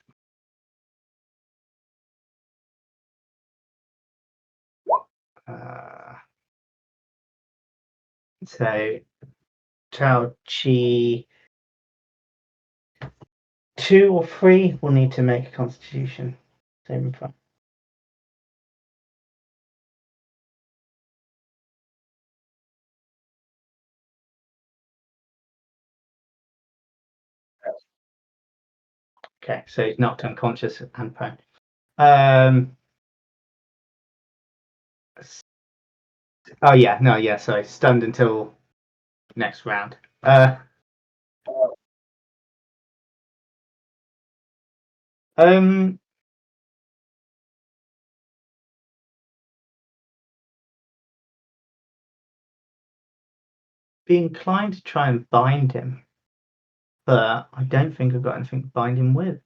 So Chao Chi 2 or 3 will need to make a Constitution saving throw. Okay, so he's knocked unconscious and prone. Oh yeah, no, yeah, sorry, stunned until next round. Be inclined to try and bind him, but I don't think I've got anything to bind him with.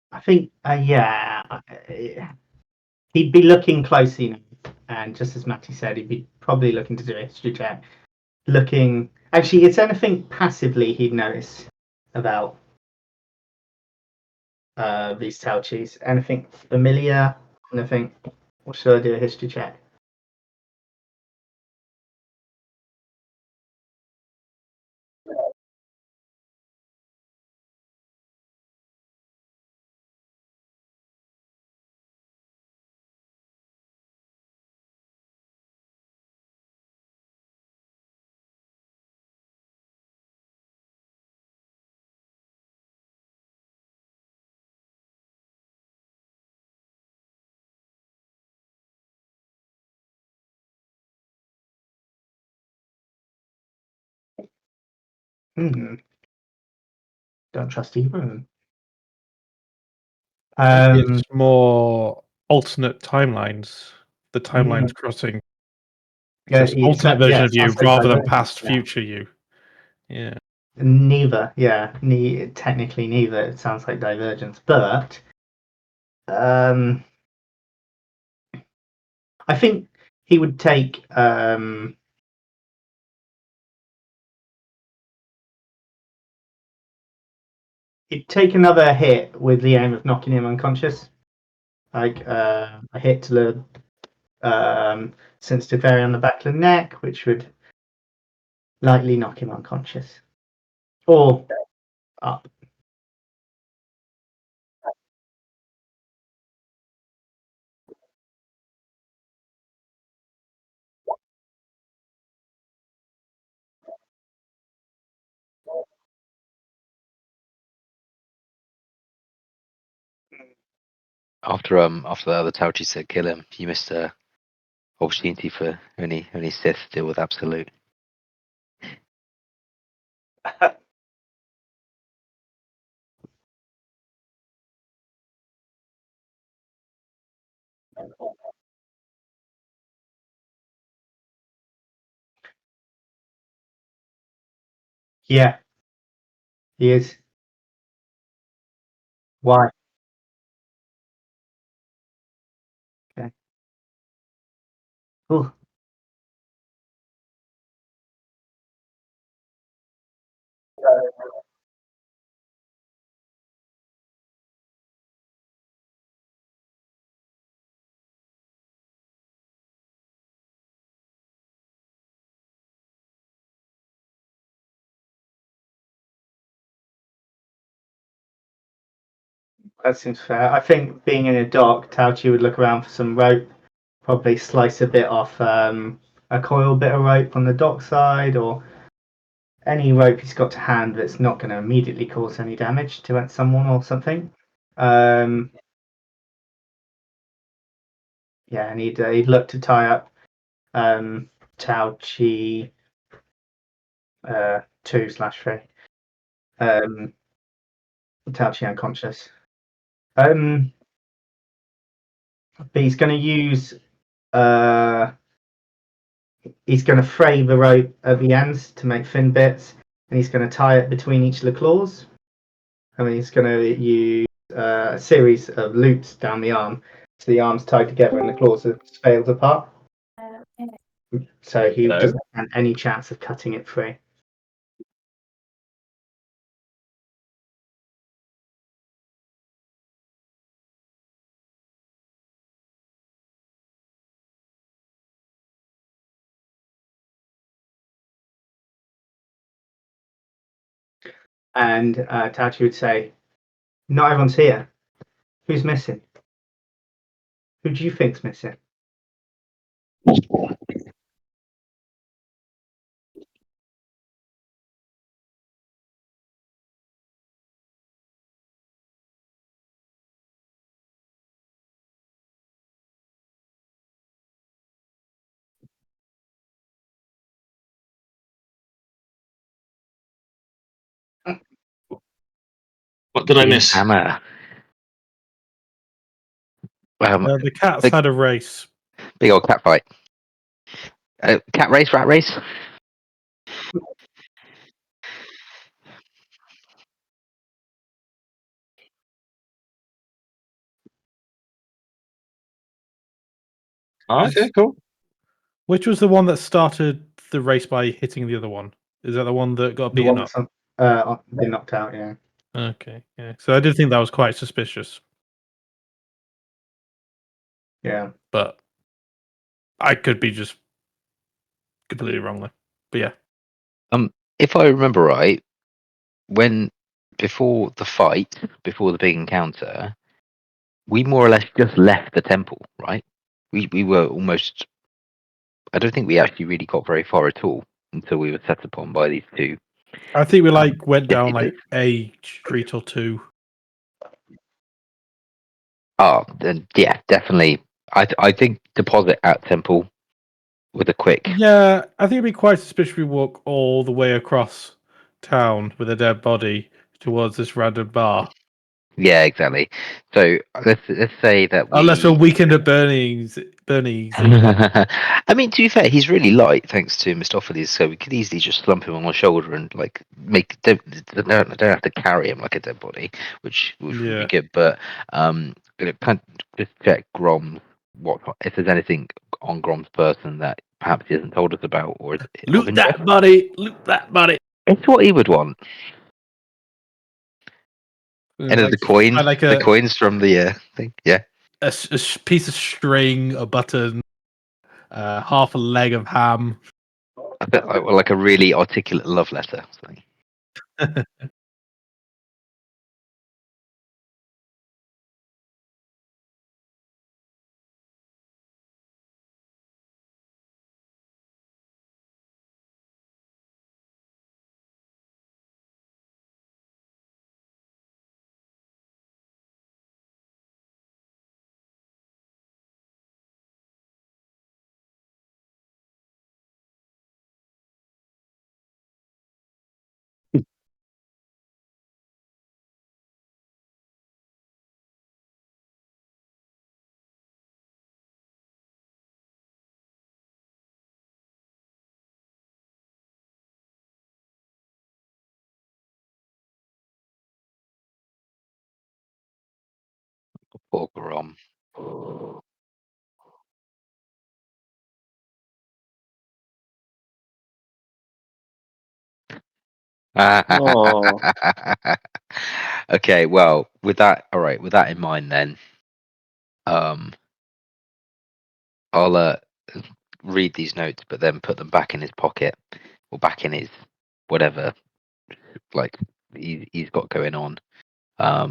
I think, yeah, he'd be looking closely now, and just as Matty said, he'd be probably looking to do a history check. Looking, actually, is there anything passively he'd notice about these Tauchis? Anything familiar? Anything? Or should I do a history check? Don't trust either of them. It's more alternate timelines. The timelines crossing. Just alternate version of you rather than past future you. Yeah. Neither, yeah. Technically neither. It sounds like divergence, but I think he would take he'd take another hit with the aim of knocking him unconscious. Like a hit to the sensitive area on the back of the neck, which would lightly knock him unconscious. Or up. After the other Tauchi said kill him, you missed a opportunity for only Sith to deal with Absolute. Yeah, he is. Why? Okay. Ooh. That seems fair. I think being in a dock, Tauchi would look around for some rope, probably slice a bit off a coil bit of rope on the dock side, or any rope he's got to hand that's not going to immediately cause any damage to someone or something. Yeah, and he'd look to tie up Tauchi 2/3. Tauchi unconscious. But he's going to use. He's going to fray the rope at the ends to make thin bits, and he's going to tie it between each of the claws. And he's going to use a series of loops down the arm, so the arm's tied together and the claws are spaled apart. So he doesn't have any chance of cutting it free. And Tachi would say, "Not everyone's here. Who's missing? Who do you think's missing?" What did I Ian miss? Hammer. The cats big- had a race. Big old cat fight. Cat race, rat race. Oh, okay, cool. Which was the one that started the race by hitting the other one? Is that the one that got The beaten one up? that's been knocked out. Yeah. Okay, yeah. So I did think that was quite suspicious, Yeah. but I could be just completely wrong there. But yeah, If I remember right, before the fight, before the big encounter, we more or less just left the temple, right? We were almost. I don't think we actually really got very far at all until we were set upon by these two. I think we went down Yes, like a street or two. Oh, then yeah, definitely. I think deposit at temple with a quick. Yeah, I think it'd be quite suspicious if we walk all the way across town with a dead body towards this random bar. Yeah, exactly. So let's say that we. Unless we're weekend at Bernie's. I mean, to be fair, he's really light thanks to Mistopheles, so we could easily just slump him on our shoulder and like don't have to carry him like a dead body, which would be Yeah. good. But kind of just check Grom what if there's anything on Grom's person that perhaps he hasn't told us about, or is it of Loot interest? that body! Loot that body! It's what he would want. And Like, the coins, like the coins from the thing, yeah. a piece of string, a button, half a leg of ham. A bit like a really articulate love letter. Something. Poor Grom. Oh. Okay, well, with that, all right, with that in mind, then, I'll read these notes, but then put them back in his pocket or back in his whatever, like he's got going on. I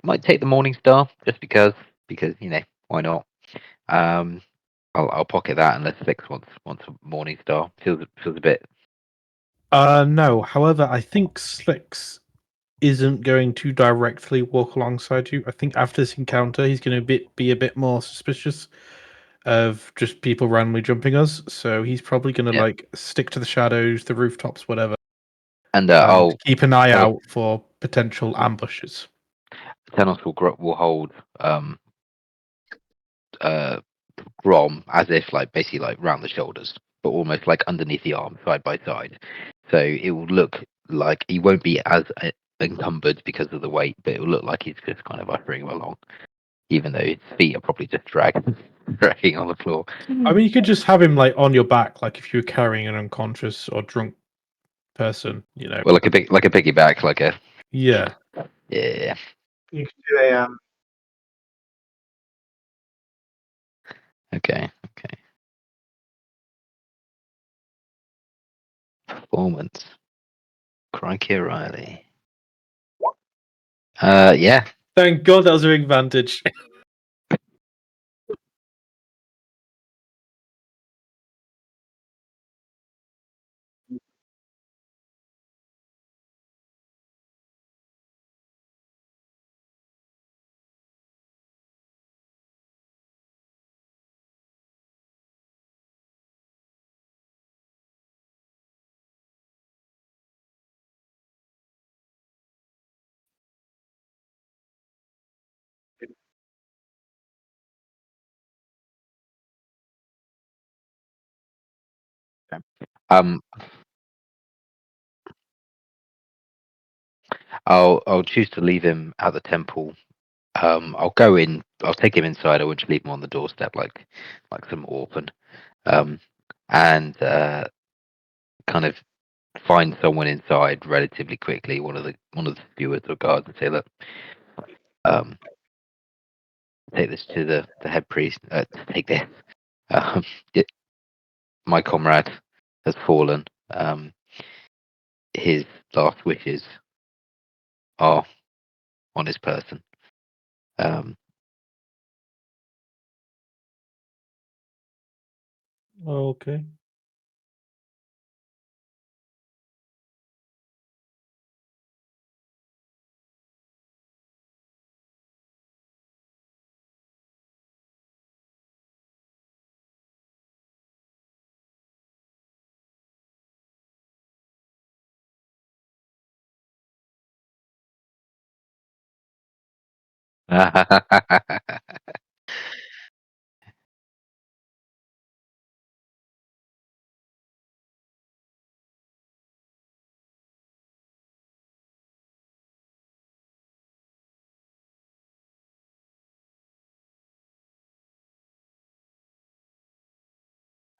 might take the Morning Star just because why not? I'll pocket that unless Six wants a Morning Star. Feels a bit. No, however, I think Slicks isn't going to directly walk alongside you. I think after this encounter, he's going to be a bit more suspicious of just people randomly jumping us. So he's probably going to Yeah. stick to the shadows, the rooftops, whatever, And and I'll keep an eye I'll- out for potential ambushes. Tenos will hold Grom as if basically round the shoulders, but almost like underneath the arm, side by side. So it will look like he won't be as encumbered because of the weight, but it will look like he's just kind of ushering him along, even though his feet are probably just dragging on the floor. I mean, you could just have him on your back, like if you were carrying an unconscious or drunk person, Well, like a piggyback, like a Yeah. yeah. You could do a Okay. Performance. Crikey O'Reilly. Yeah. Thank God that was a advantage. Um, I'll choose to leave him at the temple. I'll go in. I'll take him inside. I won't just leave him on the doorstep like some orphan. And kind of find someone inside relatively quickly. One of the stewards or guards, and say, look, take this to the head priest. Take this. Um, it, my comrade has fallen. His last wishes are on his person. Okay.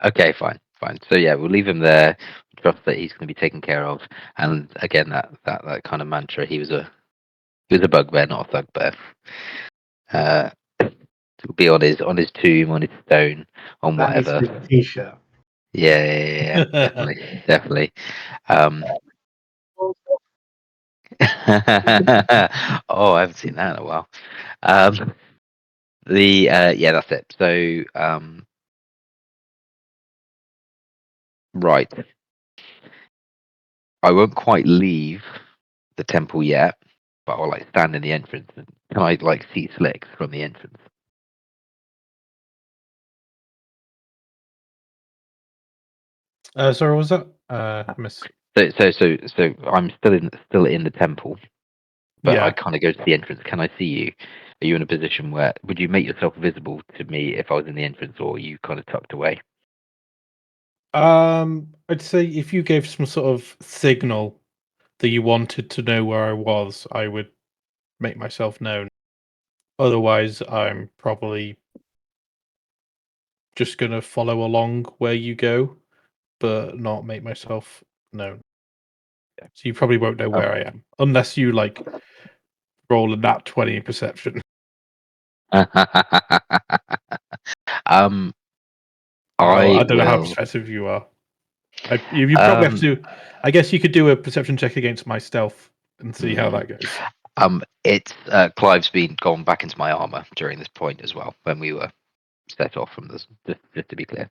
Okay, fine. So yeah, we'll leave him there. Trust that he's going to be taken care of. And again, that kind of mantra. He was a bugbear, not a thugbear. To be on his tomb, on his stone, on That needs to whatever. be a T-shirt. Yeah, definitely. Oh, I haven't seen that in a while. Yeah, that's it. So right, I won't quite leave the temple yet, but I'll like stand in the entrance. And can I like see Slicks from the entrance? Sorry, what was that? Miss. So I'm still in the temple, but I Yeah. kind of go to the entrance. Can I see you? Are you in a position where would you make yourself visible to me if I was in the entrance, or are you kind of tucked away? I'd say if you gave some sort of signal that you wanted to know where I was, I would make myself known. Otherwise, I'm probably just gonna follow along where you go, but not make myself known. So you probably won't know where I am unless you like roll a nat 20 in perception. um, I I don't know how will. perceptive you are. You probably have to. I guess you could do a perception check against my stealth and see how that goes. It's Clive's gone back into my armor during this point as well when we were set off from this. Just to be clear.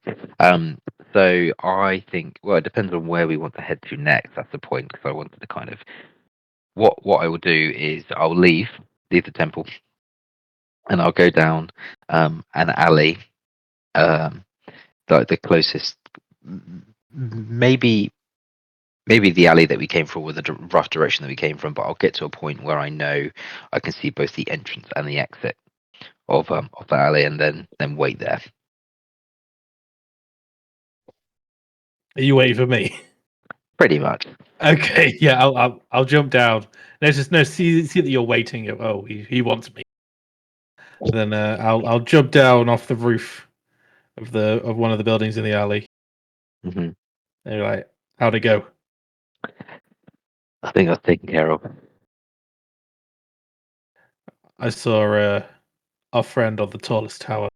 So I think it depends on where we want to head to next. That's the point because I wanted to kind of what I will do is I'll leave the temple, and I'll go down an alley, like the closest, maybe the alley that we came from, or the rough direction that we came from. But I'll get to a point where I know I can see both the entrance and the exit of the alley, and then wait there. Are you waiting for me? Pretty much. Okay, yeah, I'll jump down. See that you're waiting. Oh, he wants me. Then I'll jump down off the roof of one of the buildings in the alley. Mm-hmm. And you're like, how'd it go? I think that's taken care of. I saw our friend on the tallest tower.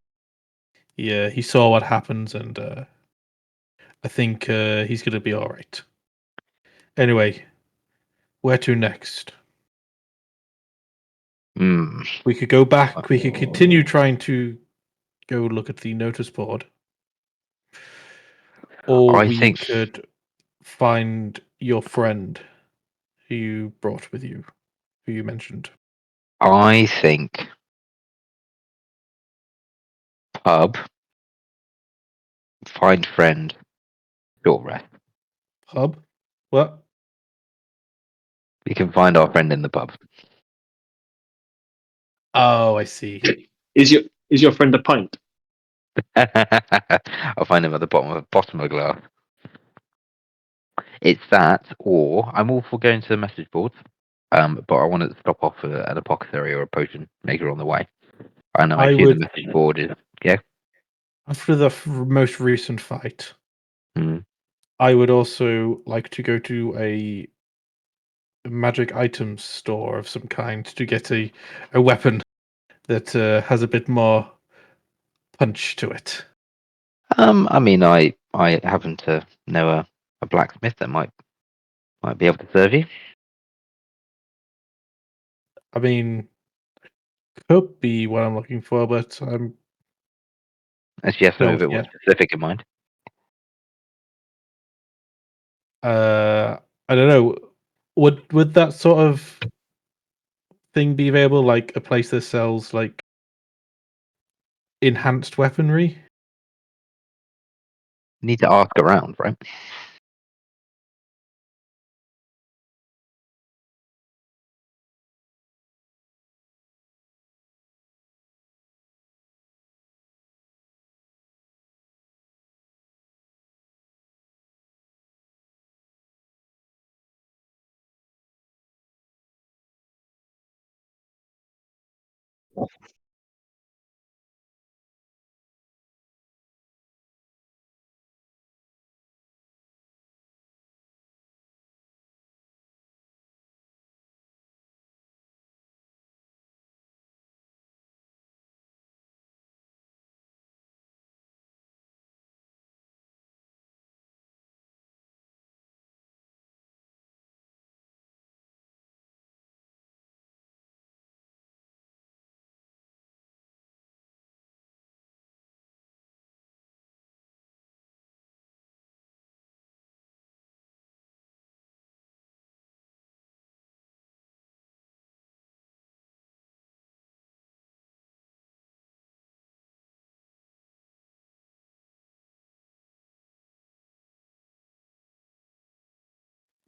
He saw what happened, and I think he's gonna be all right. Anyway, Where to next? Hmm. We could go back. We could continue trying to go look at the notice board, or I we think could find your friend who you brought with you, who you mentioned. I think pub, find friend, short rest. Pub? What? We can find our friend in the pub. Oh, I see. Is your friend a pint? I'll find him at the bottom of the glass. It's that, or I'm all for going to the message boards. But I want to stop off at an apothecary or a potion maker on the way. And I I assume would- the message board is After the most recent fight, Hmm. I would also like to go to a magic items store of some kind to get a weapon that has a bit more punch to it. I mean, I happen to know a blacksmith that might be able to serve you. I mean, could be what I'm looking for, but I'm And she has something a don't bit more yet. specific in mind. I don't know. Would that sort of thing be available, like a place that sells like enhanced weaponry? Need to ask around, right?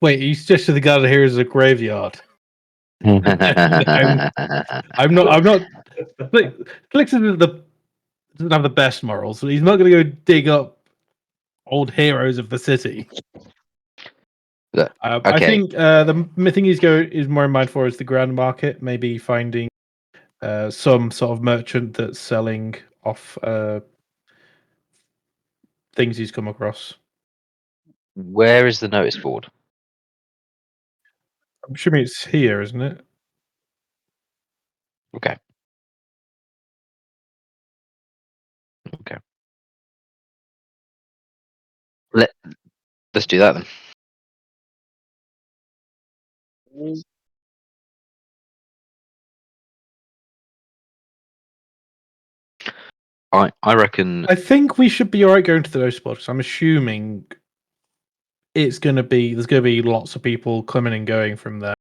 Wait, you suggested the guy here is a graveyard. I'm not. I'm not. Flix doesn't have the best morals, so he's not going to go dig up old heroes of the city. Look, I okay. think the thing is more in mind for is the grand market. Maybe finding some sort of merchant that's selling off things he's come across. Where is the notice board? I'm assuming it's here, isn't it? Okay. Okay. Let's do that then. I reckon I think we should be all right going to the notice board because I'm assuming there's going to be lots of people coming and going from there.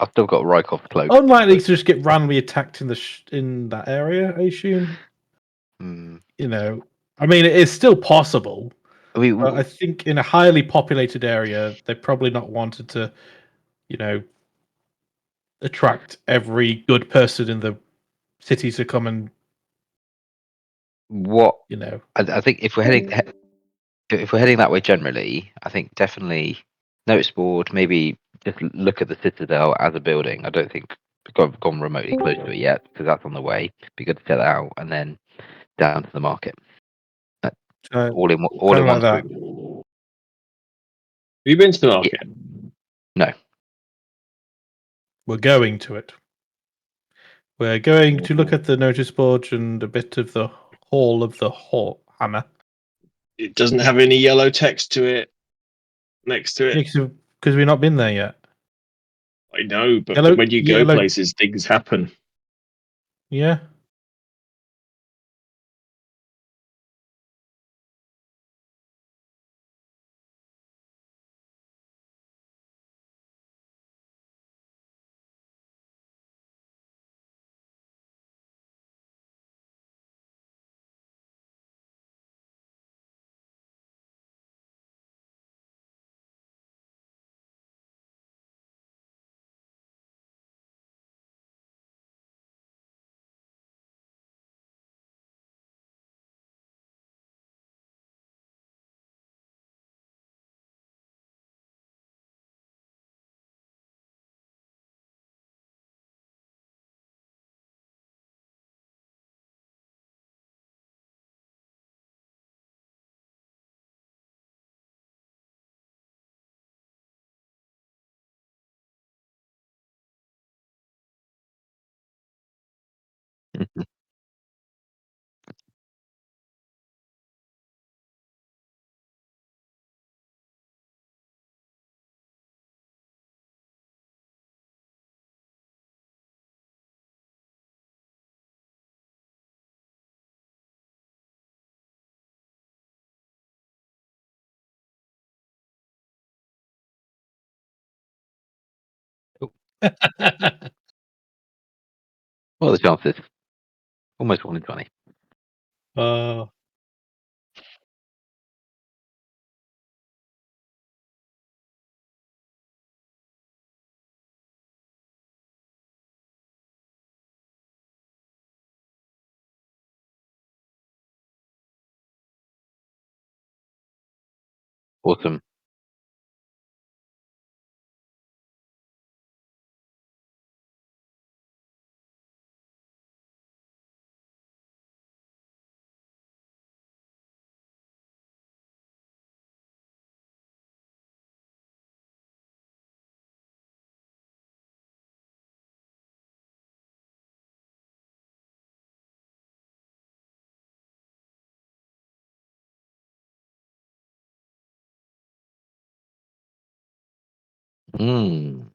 I've still got Rykov's cloak. Unlikely to just get randomly attacked in in that area, I assume. Hmm. You know, I mean, it is still possible, but I think in a highly populated area, they probably not wanted to, you know, attract every good person in the city to come and, What you know. I think if we're heading that way generally, I think definitely notice board. Maybe just look at the Citadel as a building. I don't think we've gone remotely close to it yet because that's on the way. Be good to set that out and then down to the market. All in Kinda one like that. swoop. Have you been to the market? No. We're going to it. We're going to look at the notice board and a bit of the hall of the hammer. It doesn't have any yellow text to it next to it. Because we've not been there yet. I know, but Yellow- when you go yellow- places, things happen. Yeah. What are the chances? Almost 1 in 20. Awesome. Mm.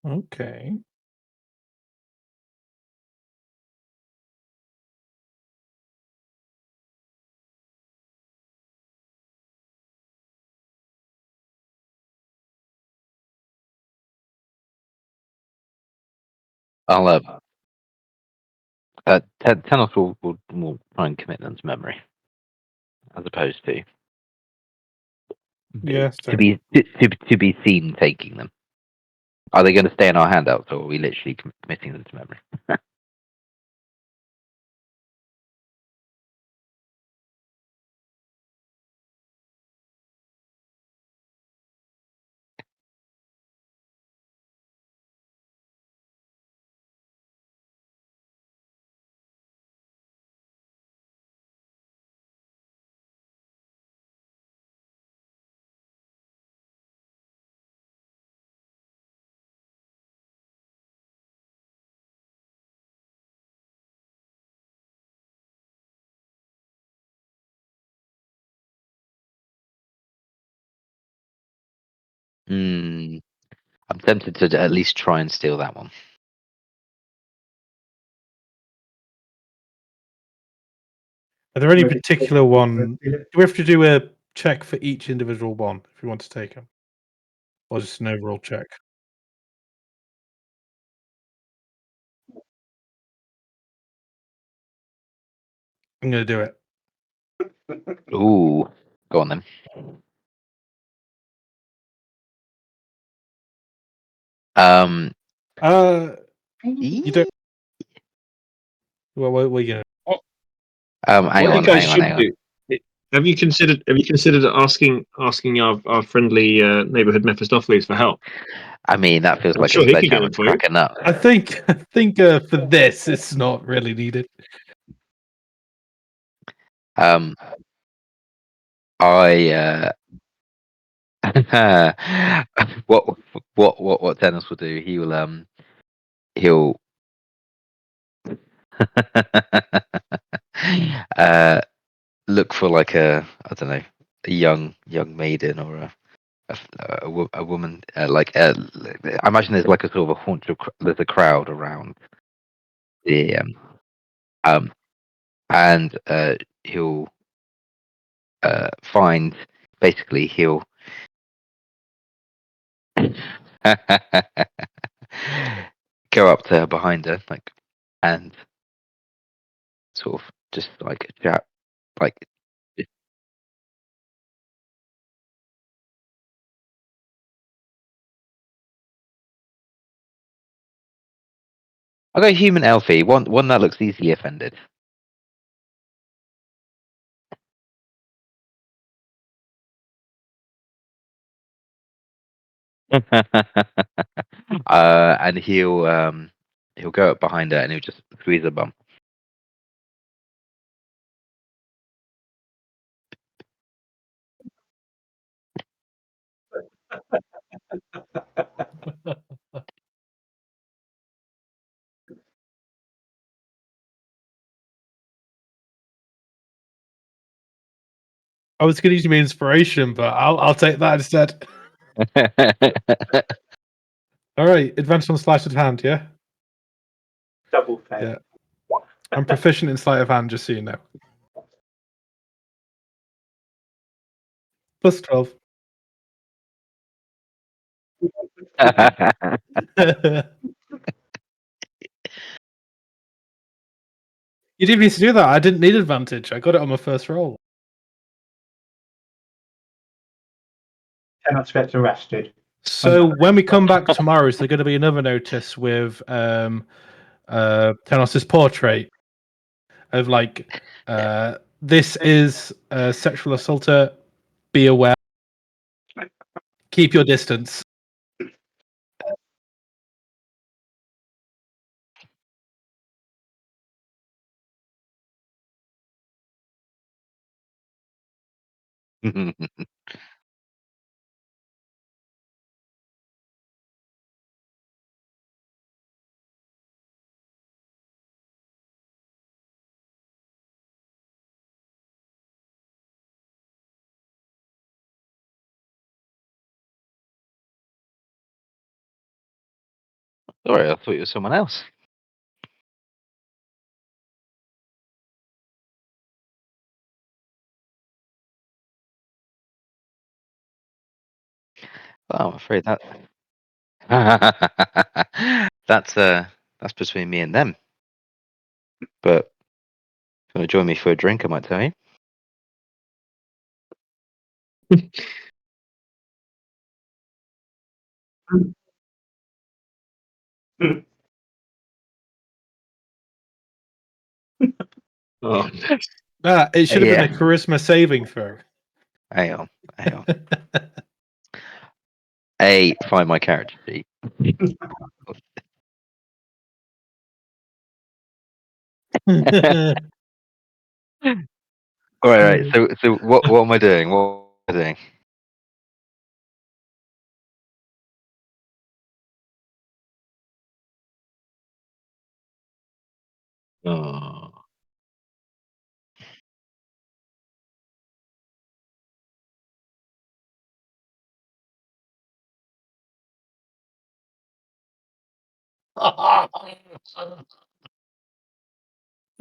Okay. I'll Tenos will try and commit them to memory, as opposed to Yes. to be seen taking them. Are they going to stay in our handouts, or are we literally committing them to memory? I'm tempted to at least try and steal that one. Are there any Maybe- particular one? Do we have to do a check for each individual one if we want to take them? Or just an overall check? I'm going to do it. Ooh, go on then. You don't. Well, what are you going to? Hang What I on, think I hang on, should hang on. do. Have you considered asking our friendly neighborhood Mephistopheles for help? I mean, that feels I'm like sure a he could get sledgehammer them to for you. crack a nut. I think for this, it's not really needed. I what Dennis will do? He'll look for like I don't know, a young maiden or a woman. I imagine there's like a sort of a there's a crowd around the and he'll find basically he'll go up to her behind her and sort of just like chat like I'll go human Elfie, one that looks easily offended. And he'll go up behind her and he'll just squeeze her bum. I was going to use my inspiration, but I'll take that instead. All right, advance on sleight of hand, yeah? Double fail. Yeah. I'm proficient in sleight of hand, just so you know. Plus 12. You didn't need to do that. I didn't need advantage. I got it on my first roll. Cannot get arrested. So when we come back tomorrow, is there going to be another notice with Tenos's portrait of like this is a sexual assaulter. Be aware. Keep your distance. Sorry, I thought you were someone else. Well, I'm afraid that that's between me and them. But if you want to join me for a drink, I might tell you. Oh, It should have been a Yeah. charisma saving throw. Hang on. Find my character sheet. All right. So what am I doing? What am I doing? Oh.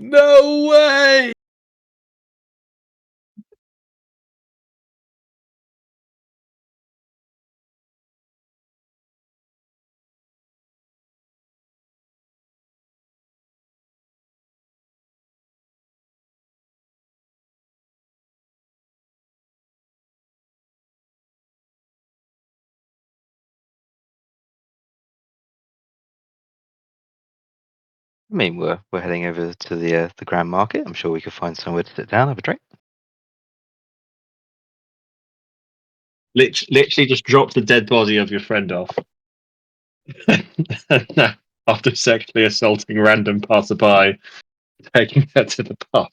No way! I mean, we're heading over to the Grand Market. I'm sure we could find somewhere to sit down, have a drink. Literally just drop the dead body of your friend off. After sexually assaulting random passerby, taking her to the pub.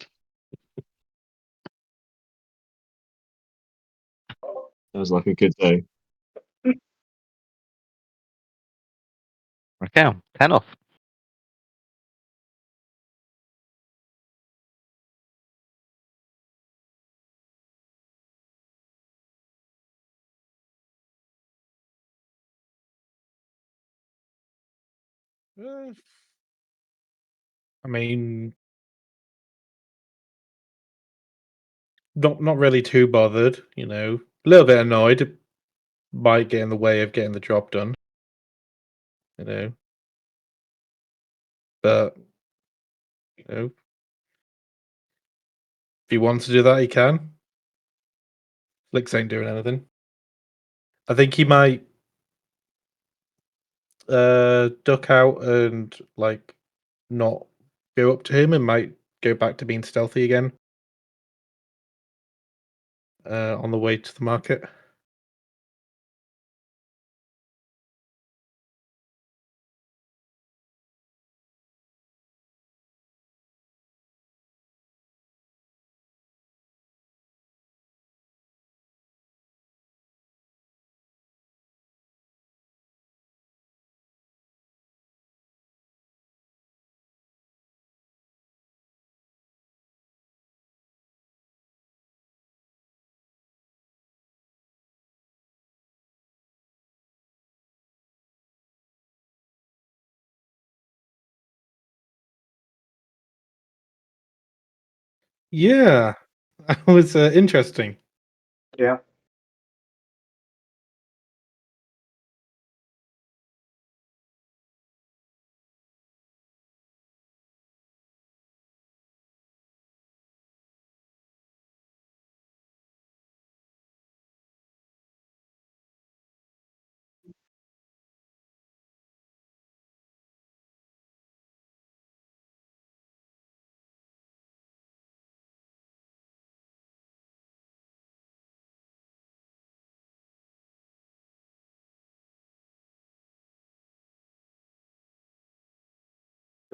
That was like a good day. Okay, 10 off. I mean, not really too bothered. You know, a little bit annoyed. It might get in the way of getting the job done. You know, but you know, if he wants to do that, he can. Flicks ain't doing anything. I think he might duck out and like not go up to him and might go back to being stealthy again on the way to the market. Yeah, that was interesting. Yeah.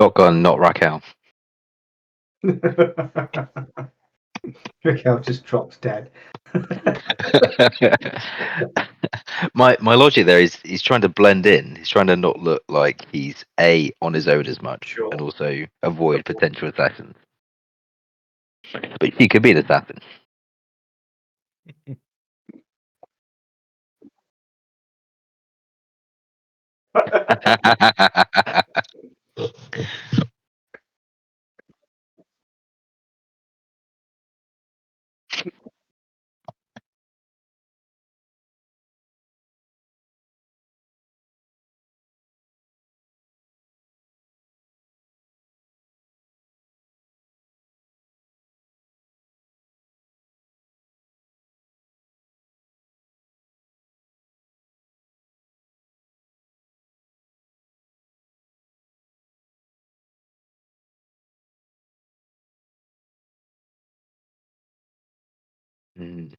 Shotgun, not Raquel. Raquel just drops dead. my logic there is he's trying to blend in. He's trying to not look like he's on his own as much, Sure. and also avoid potential assassins. But he could be an assassin. Mm.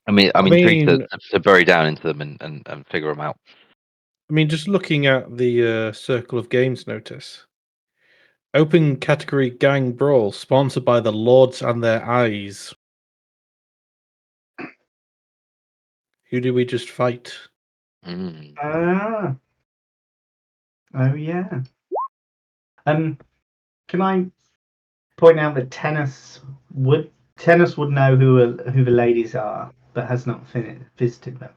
I'm intrigued mean, to bury down into them and figure them out. I mean, just looking at the Circle of Games notice, open category gang brawl sponsored by the Lords and their eyes. Who do we just fight? Mm. Ah. Oh yeah. Can I point out that Tennis would know who the ladies are, but has not visited them.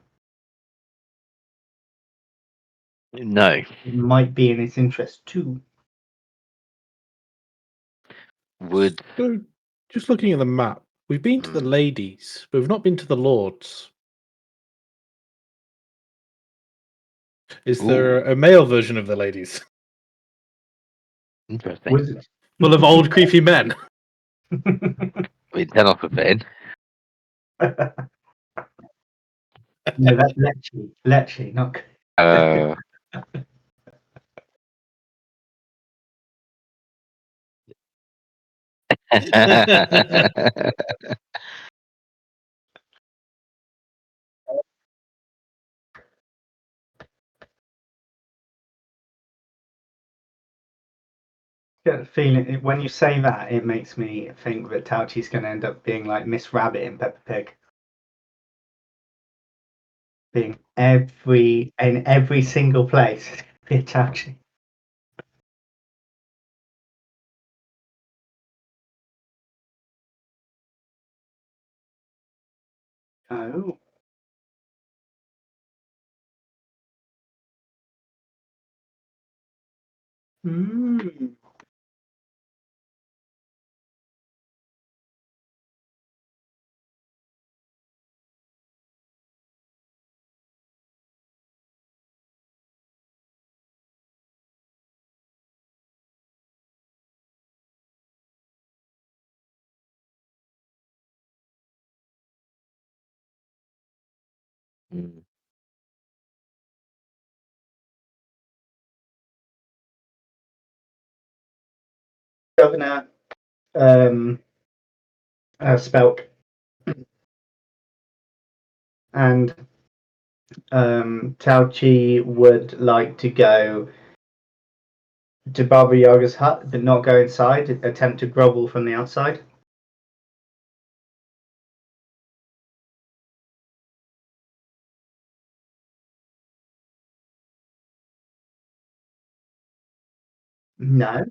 No. It might be in its interest too. Would So, just looking at the map, we've been to the ladies, but we've not been to the Lords. Is there a male version of the ladies? Interesting. Was it? Full of old creepy men. I mean, 10 off a bit. No, that's Lecce, not. Get the feeling when you say that, it makes me think that Tauchi's going to end up being like Miss Rabbit in Peppa Pig, being in every single place. It's going to be a Tauchi. Oh. Mm. Mm. Governor Spelk and Tauchi would like to go to Baba Yaga's hut, but not go inside. Attempt to grovel from the outside. No.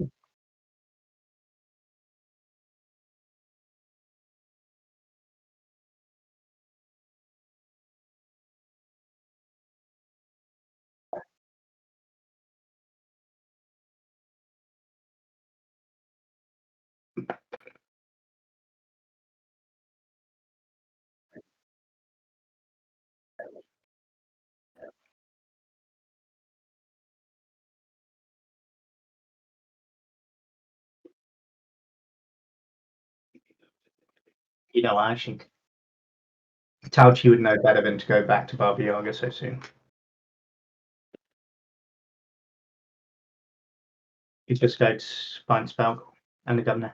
You know, I think Tauchi would know better than to go back to Baba Yaga so soon. You just go to find Spelk and the governor.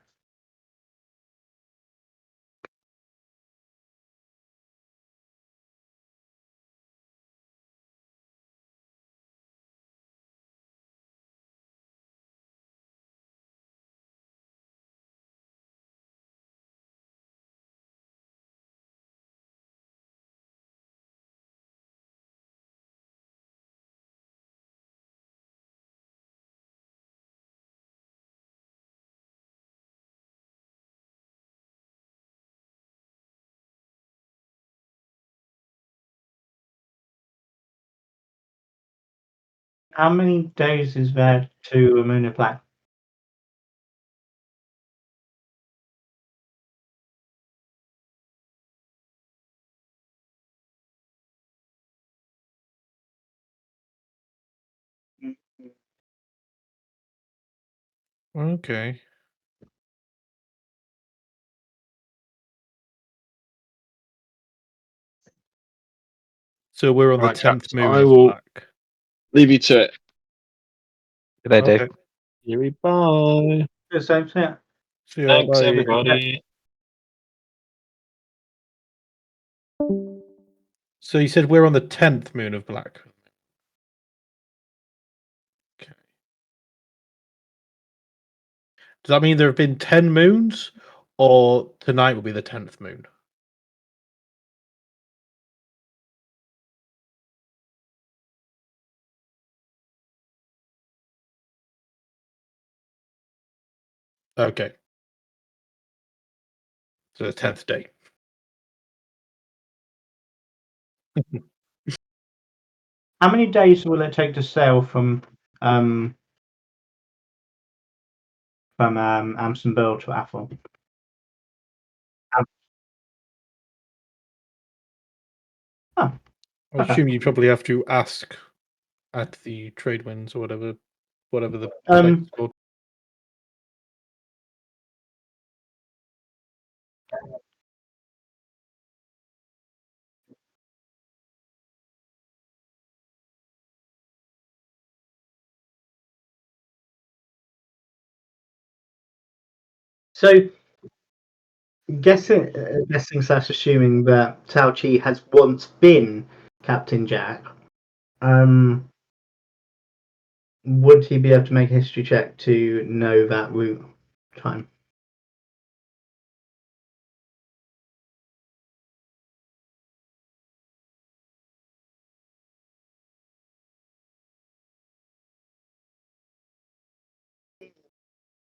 How many days is there to a moon of black? Okay. So we're on Right, the 10th chaps, moon I of will black. leave you to it. Good day, Dave. Okay. Yuri, bye. The same thing. See ya, Thanks, bye. everybody. So you said we're on the 10th moon of black. Okay. Does that mean there have been 10 moons, or tonight will be the 10th moon? Okay. So the 10th day. How many days will it take to sail from Amsonville to Athol? Oh, I assume you probably have to ask at the trade winds or whatever the place is called. So, guessing / assuming that Tao Chi has once been Captain Jack, would he be able to make a history check to know that route time?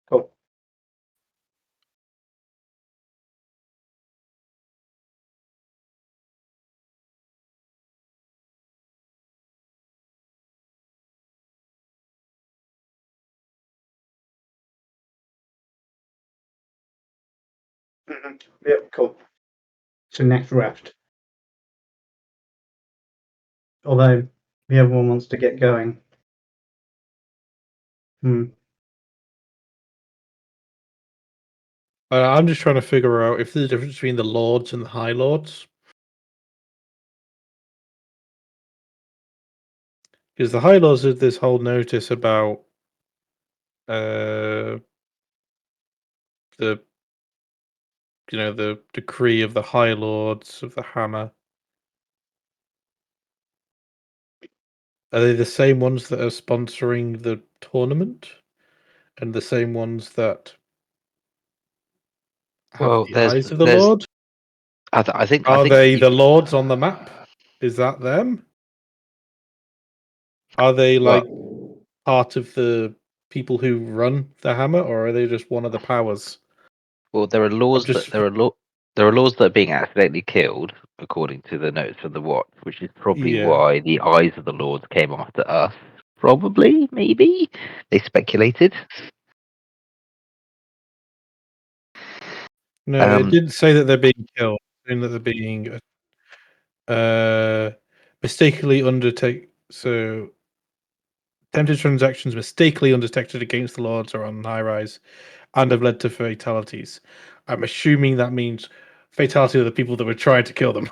Cool. Yep, cool. So next raft. Although the other one wants to get going. I'm just trying to figure out if there's a difference between the Lords and the High Lords. Because the High Lords had this whole notice about the the decree of the High Lords of the Hammer. Are they the same ones that are sponsoring the tournament, and the same ones that have Well, the eyes of the Lord? I think. Are they the Lords on the map? Is that them? Are they like part of the people who run the Hammer, or are they just one of the powers? Well, there are laws just- there are laws that are being accidentally killed, according to the notes from the Watch, which is probably Yeah. why the eyes of the Lords came after us. Probably, maybe they speculated. No, it didn't say that they're being killed. Saying that they're being mistakenly undertake. So attempted transactions mistakenly undetected against the Lords or on high rise, and have led to fatalities. I'm assuming that means fatality of the people that were trying to kill them.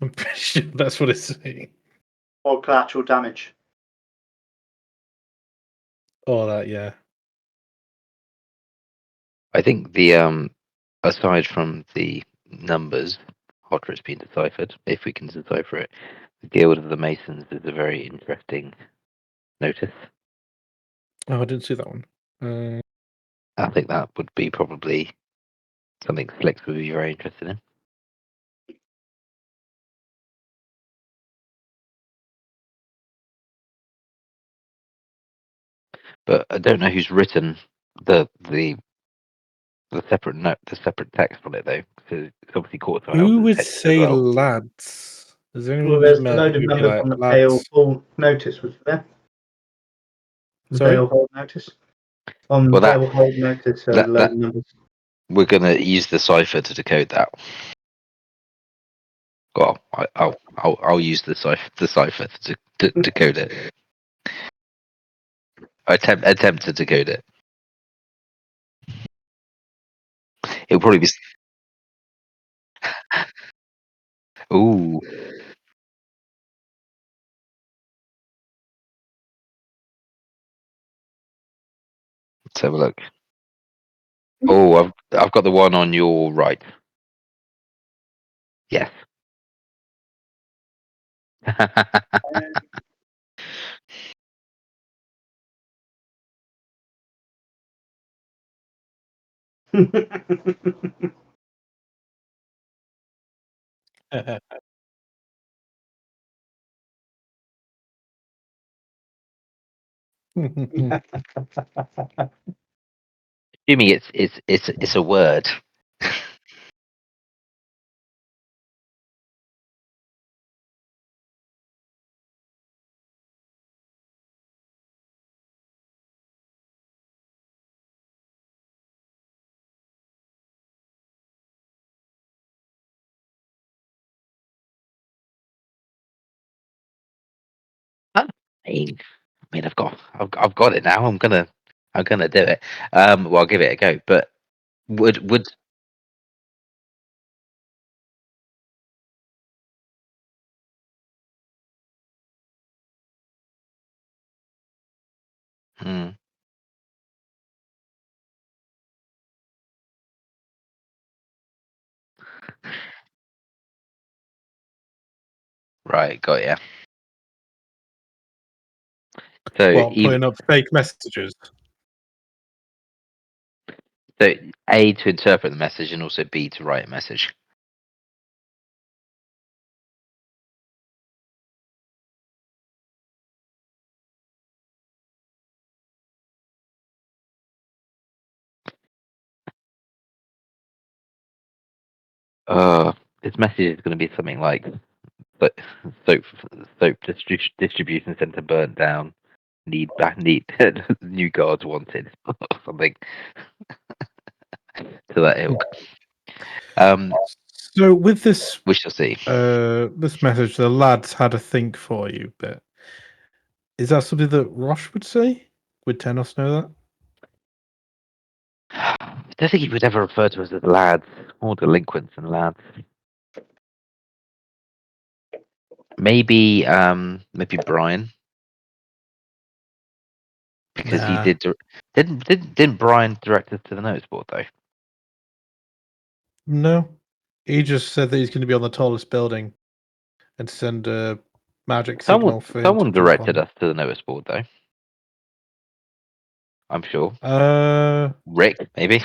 I'm pretty sure that's what it's saying. Or collateral damage. All that, yeah. I think the aside from the numbers, after it's been deciphered, if we can decipher it, the Guild of the Masons is a very interesting notice. Oh, I didn't see that one. I think that would be probably something Slicks would be very interested in. But I don't know who's written the separate note, the separate text on it though, because it's obviously caught someone Who else's would attention as say well. lads? Is there Well, anyone there's you've a met load of who'd be numbers like on the Pale lads? Hall notice, was there? The Sorry? Pale Hall notice? On Well, the that- Pale Hall notice, a that- load of numbers. We're gonna use the cipher to decode that. Well, I'll use the cipher to decode it. Attempt to decode it. It'll probably be. Ooh. Let's have a look. Oh, I've got the one on your right. Yes. Assuming it's a word. I mean, I've got it now. I'm gonna do it. Well, I'll give it a go. But would Right, got ya. So, Well, putting up fake messages. so A, to interpret the message, and also B, to write a message. This message is going to be something like, but soap distribution center burnt down. Need new guards wanted, or something to that ilk. So with this We shall see. this message, the lads had a think for you bit. Is that something that Rosh would say? Would Tenos know that? I don't think he would ever refer to us as lads, more delinquents than lads. Maybe Brian, because he Nah. didn't Brian direct us to the notice board though? No. He just said that he's going to be on the tallest building and send a magic signal for him Someone to jump directed on. us to the notice board though. I'm sure. Rick, maybe.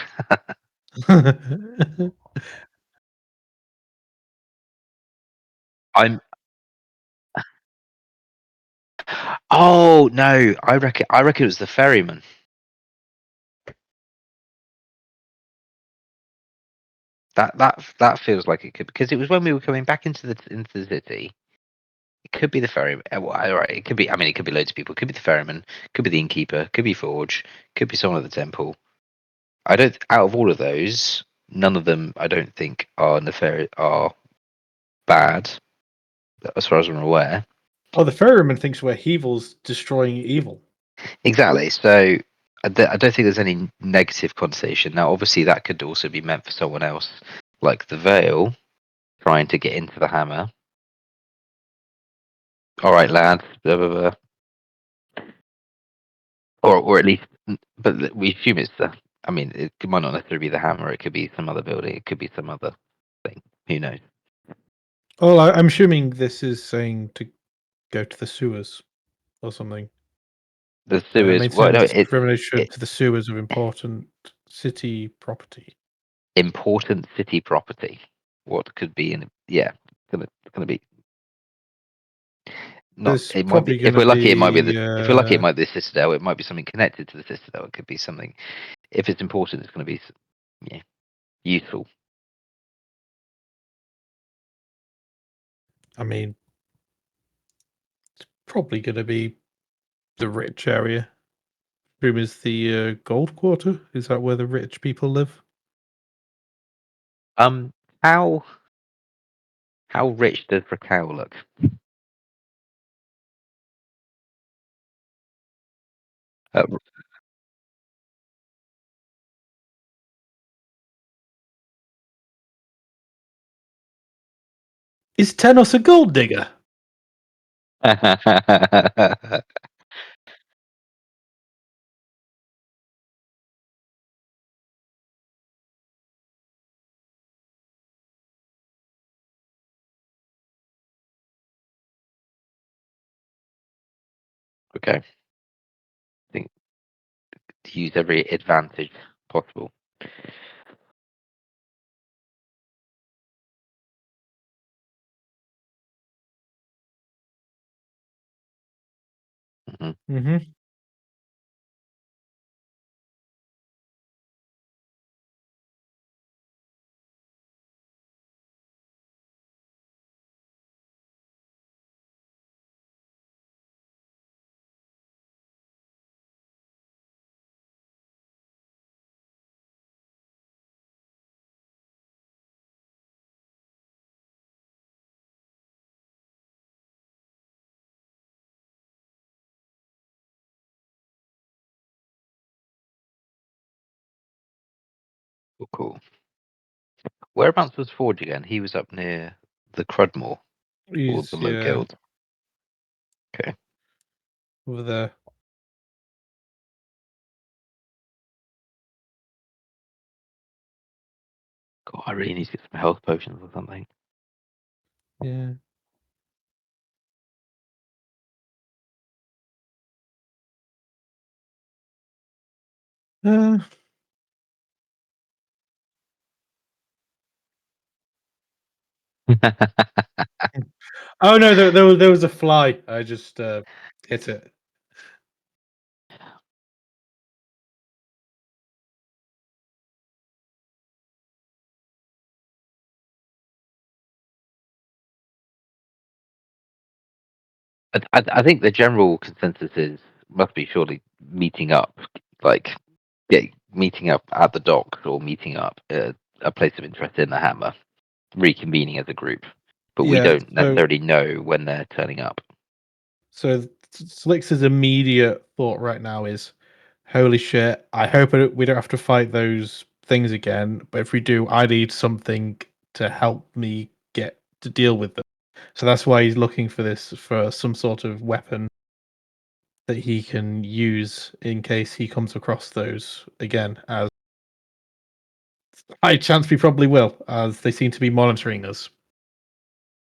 I'm. Oh no! I reckon it was the ferryman. That feels like it could, because it was when we were coming back into the city. It could be the ferryman. Well, right, it could be. I mean, it could be loads of people. It could be the ferryman. Could be the innkeeper. Could be Forge. Could be someone at the temple. I don't. Out of all of those, none of them, I don't think, are bad, as far as I'm aware. Oh, the ferryman thinks we're evils destroying evil. Exactly. So I don't think there's any negative connotation. Now, obviously, that could also be meant for someone else, like the Veil, trying to get into the hammer. All right, lads. Blah, blah, blah. Or at least, but we assume it's the. I mean, it might not necessarily be the hammer. It could be some other building. It could be some other thing. Who knows? Oh, I'm assuming this is saying to go to the sewers or something. The sewers. Well, Maintain no, discrimination it to the sewers of important city property. important city property. What could be in? Yeah, it's gonna be. Not. There's It might be. probably If going to we're lucky, it might be. be. If we're lucky, it might be the Citadel. It might be something connected to the Citadel. It could be something. If it's important, it's going to be, yeah, useful. I mean, it's probably going to be the rich area. Room is the gold quarter. Is that where the rich people live? How rich does Raquel look? Uh, Is Tenos a gold digger? Okay. I think to use every advantage possible. Mhm. Mm-hmm. Cool. Whereabouts was Forge again? He was up near the Crudmore or He's the Low Guild. Okay. over there. God, I really need to get some health potions or something. Yeah. Uh, oh no, there was a fly. I just hit it. I think the general consensus is must be surely meeting up, like meeting up at the docks or meeting up at a place of interest in the Hammer, reconvening as a group. But we Yeah, don't so- necessarily know when they're turning up. So Slix's immediate thought right now is, "Holy shit! I hope we don't have to fight those things again. But if we do, I need something to help me get to deal with them." So that's why he's looking for some sort of weapon that he can use in case he comes across those again. As high chance we probably will, as they seem to be monitoring us.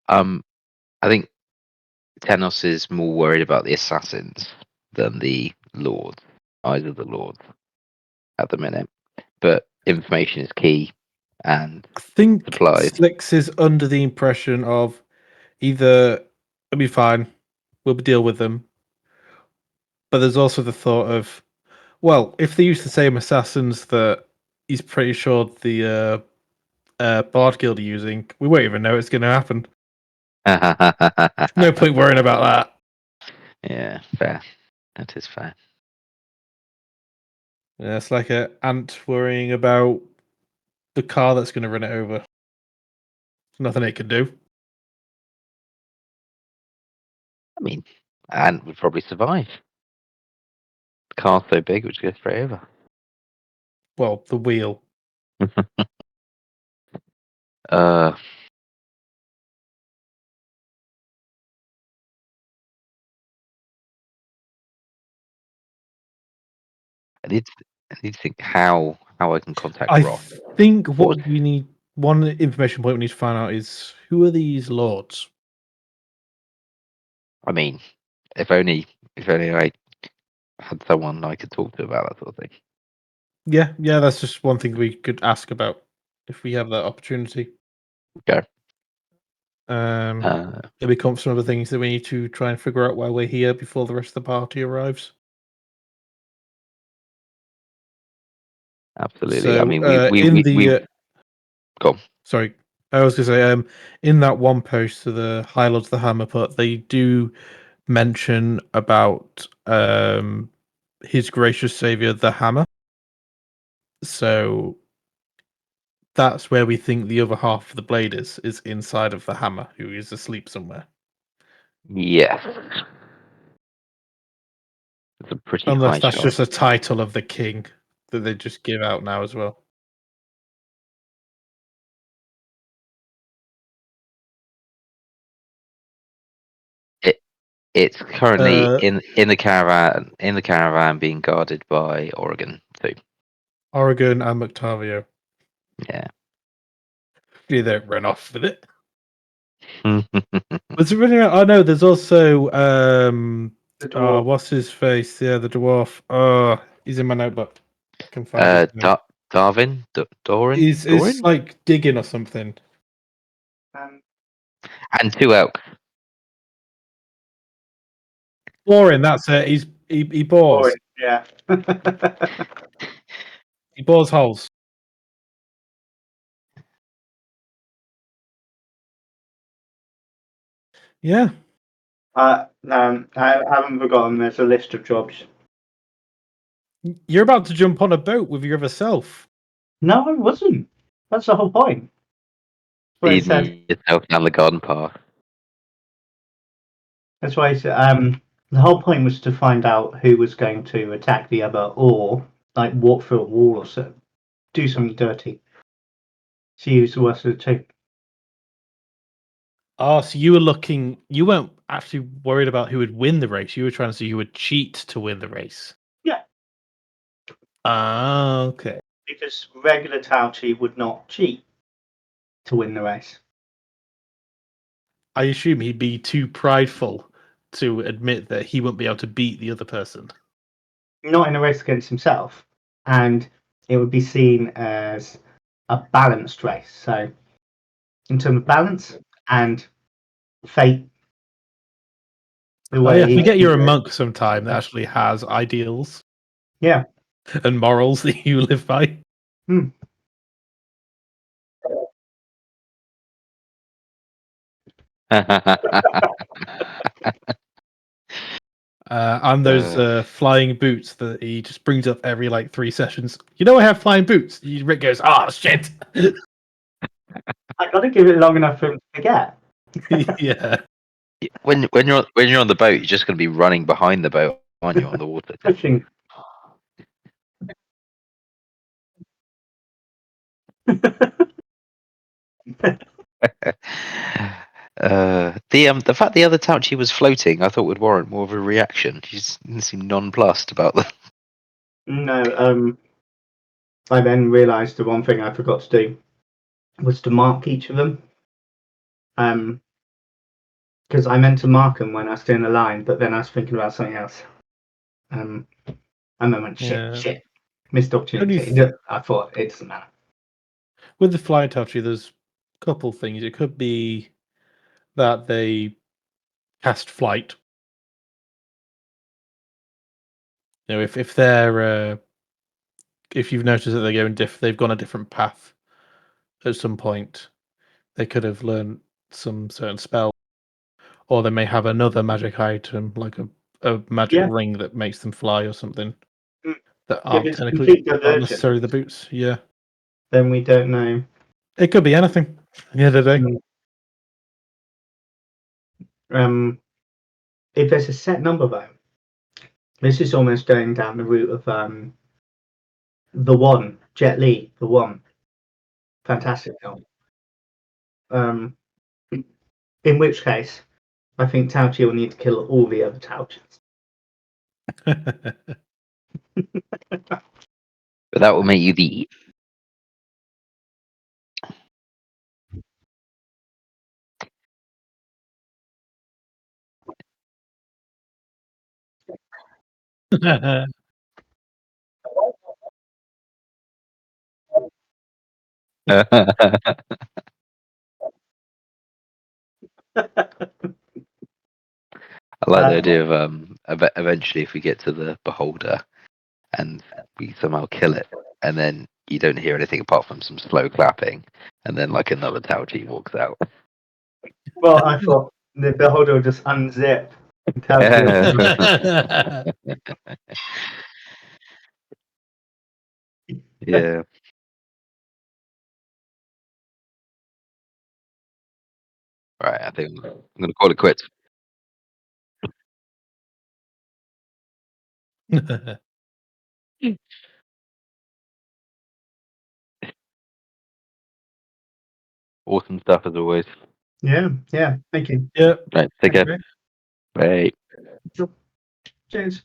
I think Tenos is more worried about the assassins than the lords, eyes of the lords, at the minute. But information is key, and I think supplies. Slix is under the impression of either it'll be fine, we'll deal with them, but there's also the thought of, well, if they use the same assassins that he's pretty sure the Bard Guild are using, we won't even know it's going to happen. No point worrying about that. Yeah, fair. That is fair. Yeah, it's like an ant worrying about the car that's going to run it over. There's nothing it can do. I mean, Ant would probably survive. The car's so big, it would go straight over. Well, the wheel. uh, I need to think how I can contact I Roth. think What what we need, one information point we need to find out is, who are these lords? I mean, if only I had someone I could talk to about that sort of thing. Yeah, that's just one thing we could ask about if we have that opportunity. Okay. It'll become some other things that we need to try and figure out while we're here before the rest of the party arrives. Absolutely. So, I mean, we go on. sorry, I was going to say, in that one post to the High Lords of the Hammer put, they do mention about His Gracious Savior, the Hammer. So that's where we think the other half of the blade is inside of the hammer, who is asleep somewhere. Yes. It's a pretty Unless high that's shot. just a title of the king that they just give out now as well. It's currently in the caravan being guarded by Oregon too. Oregon and McTavio. Yeah. You don't run off with it. Was it really? Oh no, there's also The dwarf. what's his face? Yeah, the dwarf. Oh, he's in my notebook. I can find his name. Darwin? Doran? He's like digging or something. And 2 elk. Boring, that's it. He bores. Yeah. He bores holes. Yeah. I haven't forgotten. There's a list of jobs. You're about to jump on a boat with your other self. No, I wasn't. That's the whole point. What it said. Leading yourself down the garden path. That's why the whole point was to find out who was going to attack the other, or like walk through a wall or so, do something dirty. So use the worst of the two. Oh, so you weren't actually worried about who would win the race. You were trying to see who would cheat to win the race. Yeah. Ah, okay. Because regular Tauchi would not cheat to win the race. I assume he'd be too prideful to admit that he wouldn't be able to beat the other person. Not in a race against himself. and it would be seen as a balanced race. So, in terms of balance and fate, the way I forget you're a monk sometime that actually has ideals. Yeah. And morals that you live by. And those flying boots that he just brings up every like 3 sessions. You know I have flying boots. Rick goes, "Oh shit." I got to give it long enough for him to forget. Yeah. When you're on the boat, you're just going to be running behind the boat, aren't you, on the water? Pushing. The fact the other Tauchi was floating, I thought would warrant more of a reaction. He just didn't seem nonplussed about that. No, I then realised the one thing I forgot to do was to mark each of them. Because I meant to mark them when I was doing the line, but then I was thinking about something else. And then went, shit, missed opportunity. I thought it doesn't matter. With the flying Tauchi, there's a couple things. It could be that they cast flight. You know, if they're if you've noticed that they're going they've gone a different path at some point, they could have learned some certain spell, or they may have another magic item like a magic ring that makes them fly or something that aren't technically not necessarily the boots. Yeah, then we don't know. It could be anything. At the end of the day. If there's a set number though, this is almost going down the route of the One, Jet Li, The One. Fantastic film. In which case, I think Tauchi will need to kill all the other Tauchis. But that will make you the I like the idea of eventually if we get to the beholder and we somehow kill it, and then you don't hear anything apart from some slow clapping, and then like another Tauchi walks out. Well, I thought the beholder will just unzip. Yeah. Right, I think I'm going to call it quits. Awesome stuff as always. Yeah. Thank you. Yeah. Right, take care. Bye. Cheers.